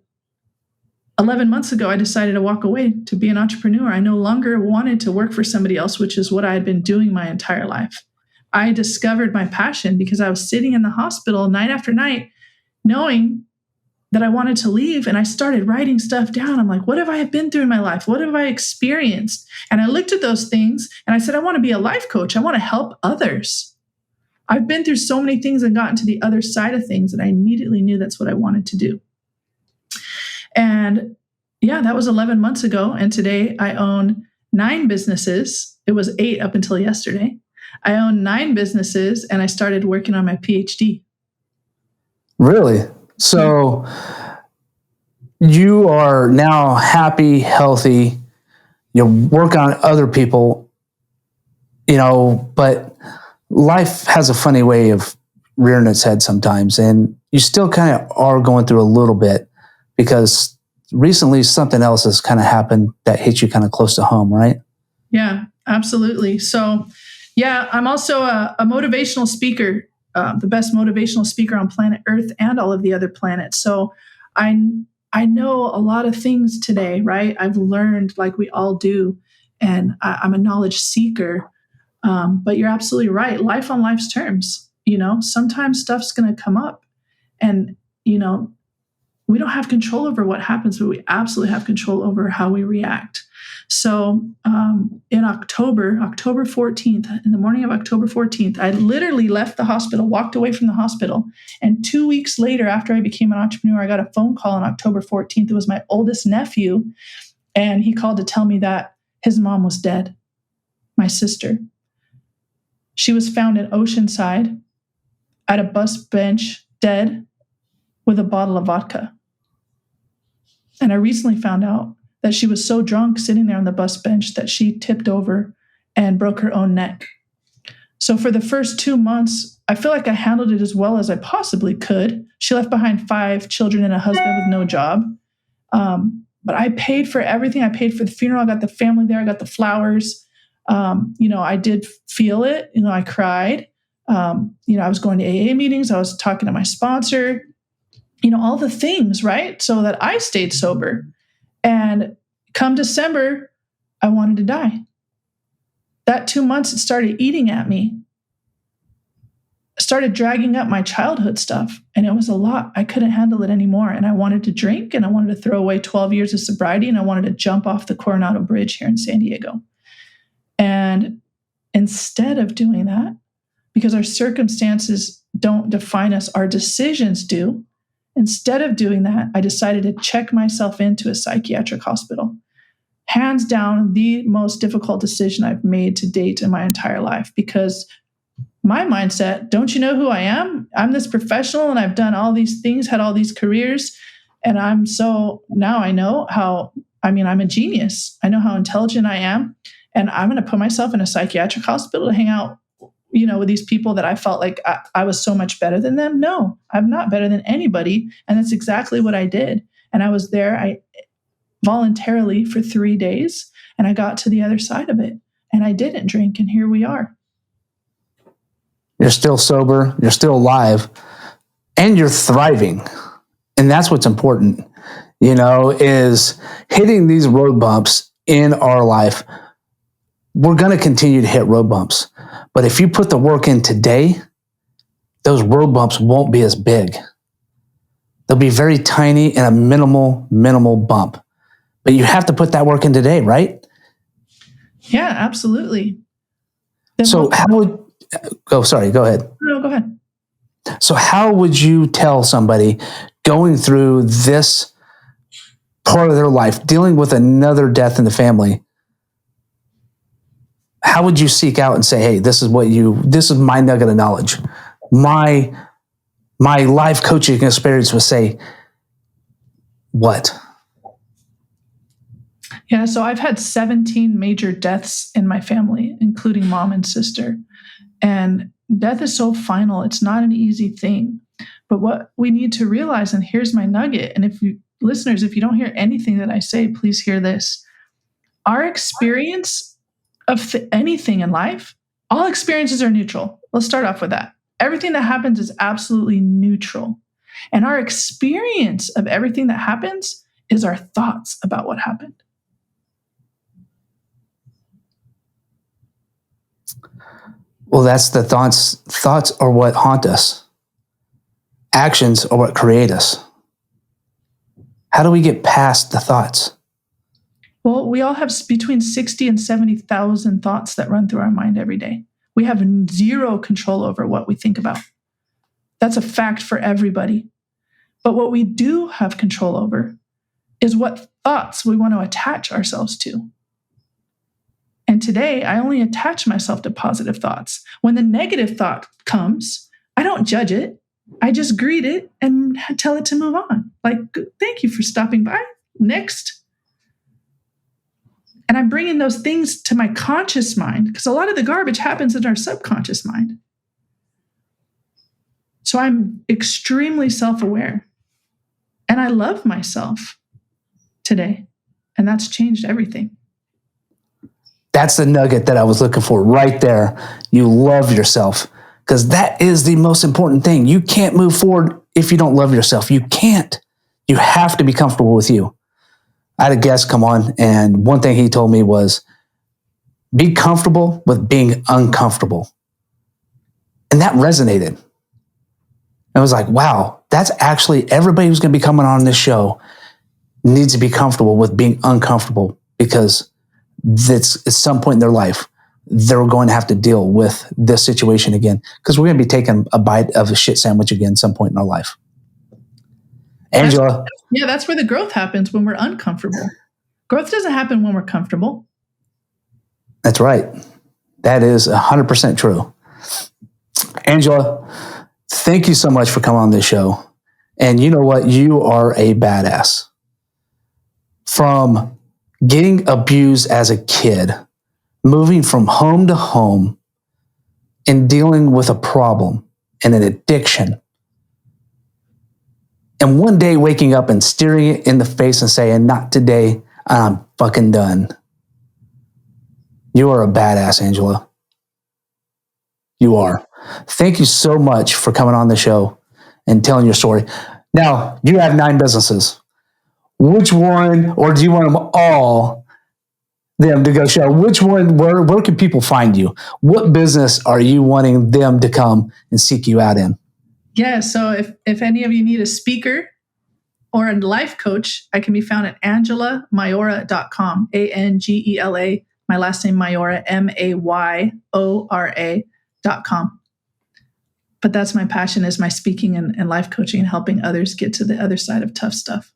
11 months ago, I decided to walk away to be an entrepreneur. I no longer wanted to work for somebody else, which is what I had been doing my entire life. I discovered my passion because I was sitting in the hospital night after night, knowing that I wanted to leave. And I started writing stuff down. I'm like, what have I been through in my life? What have I experienced? And I looked at those things and I said, I want to be a life coach. I want to help others. I've been through so many things and gotten to the other side of things that I immediately knew that's what I wanted to do. And yeah, that was 11 months ago. And today I own 9 businesses. It was 8 up until yesterday. I own 9 businesses, and I started working on my PhD. Really? So you are now happy, healthy. you work on other people, but life has a funny way of rearing its head sometimes, and you still kind of are going through a little bit because recently something else has kind of happened that hit you kind of close to home, right? Yeah, absolutely. So, yeah, I'm also a motivational speaker, the best motivational speaker on planet Earth and all of the other planets. So I know a lot of things today, right? I've learned like we all do, and I'm a knowledge seeker. But you're absolutely right. Life on life's terms, sometimes stuff's going to come up, and, we don't have control over what happens, but we absolutely have control over how we react. So in October 14th, in the morning of October 14th, I literally left the hospital, walked away from the hospital. And 2 weeks later, after I became an entrepreneur, I got a phone call on October 14th. It was my oldest nephew. And he called to tell me that his mom was dead, my sister. She was found in Oceanside at a bus bench, dead, with a bottle of vodka. And I recently found out that she was so drunk sitting there on the bus bench that she tipped over and broke her own neck. So for the first 2 months, I feel like I handled it as well as I possibly could. She left behind 5 children and a husband with no job. But I paid for everything. I paid for the funeral. I got the family there. I got the flowers. I did feel it. I cried. I was going to AA meetings. I was talking to my sponsor, all the things, right? So that I stayed sober. And come December, I wanted to die. That 2 months, it started eating at me. I started dragging up my childhood stuff, and it was a lot. I couldn't handle it anymore. And I wanted to drink, and I wanted to throw away 12 years of sobriety, and I wanted to jump off the Coronado Bridge here in San Diego. And instead of doing that, because our circumstances don't define us, our decisions do. Instead of doing that, I decided to check myself into a psychiatric hospital. Hands down, the most difficult decision I've made to date in my entire life, because my mindset, don't you know who I am? I'm this professional and I've done all these things, had all these careers. And now I know I'm a genius. I know how intelligent I am. And I'm going to put myself in a psychiatric hospital to hang out, with these people that I felt like I was so much better than them. No, I'm not better than anybody. And that's exactly what I did. And I was there voluntarily for 3 days, and I got to the other side of it, and I didn't drink. And here we are. You're still sober. You're still alive, and you're thriving. And that's what's important, is hitting these road bumps in our life. We're going to continue to hit road bumps. But if you put the work in today, those road bumps won't be as big. They'll be very tiny and a minimal bump. But you have to put that work in today, right? Yeah, absolutely. So go ahead. No, go ahead. So how would you tell somebody going through this part of their life, dealing with another death in the family, how would you seek out and say, hey, this is my nugget of knowledge. My life coaching experience would say, what? Yeah, so I've had 17 major deaths in my family, including mom and sister. And death is so final. It's not an easy thing. But what we need to realize, and here's my nugget, and if you don't hear anything that I say, please hear this. Our experience of anything in life, all experiences are neutral. Let's start off with that. Everything that happens is absolutely neutral. And our experience of everything that happens is our thoughts about what happened. Well, that's the thoughts. Thoughts are what haunt us. Actions are what create us. How do we get past the thoughts? Well, we all have between 60 and 70,000 thoughts that run through our mind every day. We have zero control over what we think about. That's a fact for everybody. But what we do have control over is what thoughts we want to attach ourselves to. And today, I only attach myself to positive thoughts. When the negative thought comes, I don't judge it. I just greet it and tell it to move on. Like, thank you for stopping by. Next. And I'm bringing those things to my conscious mind because a lot of the garbage happens in our subconscious mind. So I'm extremely self-aware. And I love myself today. And that's changed everything. That's the nugget that I was looking for right there. You love yourself, because that is the most important thing. You can't move forward if you don't love yourself. You can't. You have to be comfortable with you. I had a guest come on, and one thing he told me was, be comfortable with being uncomfortable. And that resonated. I was like, wow, that's actually everybody who's going to be coming on this show needs to be comfortable with being uncomfortable, because that's at some point in their life, they're going to have to deal with this situation again, because we're going to be taking a bite of a shit sandwich again at some point in our life. Angela. That's where the growth happens, when we're uncomfortable. Growth doesn't happen when we're comfortable. That's right. That is 100% true. Angela, thank you so much for coming on this show. And you know what? You are a badass. From getting abused as a kid, moving from home to home, and dealing with a problem and an addiction, and one day waking up and staring it in the face and saying, not today, I'm fucking done. You are a badass, Angela. You are. Thank you so much for coming on the show and telling your story. Now, you have 9 businesses. Which one, or do you want them to go show? Which one, where can people find you? What business are you wanting them to come and seek you out in? Yeah, so if any of you need a speaker or a life coach, I can be found at angelamayora.com, ANGELA, my last name Mayora, MAYORA.com. But that's my passion, is my speaking and life coaching and helping others get to the other side of tough stuff.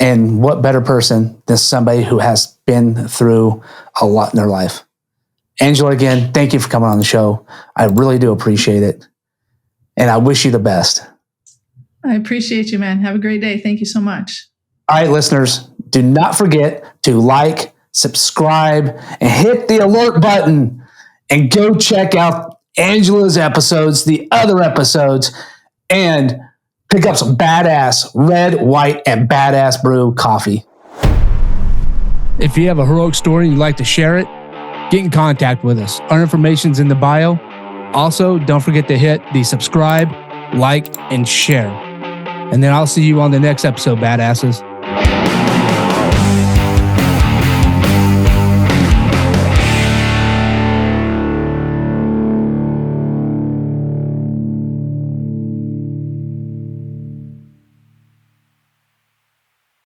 And what better person than somebody who has been through a lot in their life? Angela, again, thank you for coming on the show. I really do appreciate it. And I wish you the best. I appreciate you, man. Have a great day. Thank you so much. All right, listeners, do not forget to like, subscribe, and hit the alert button, and go check out Angela's episodes, the other episodes, and pick up some badass red, white, and badass brew coffee. If you have a heroic story and you'd like to share it, get in contact with us. Our information's in the bio. Also, don't forget to hit the subscribe, like, and share. And then I'll see you on the next episode, badasses.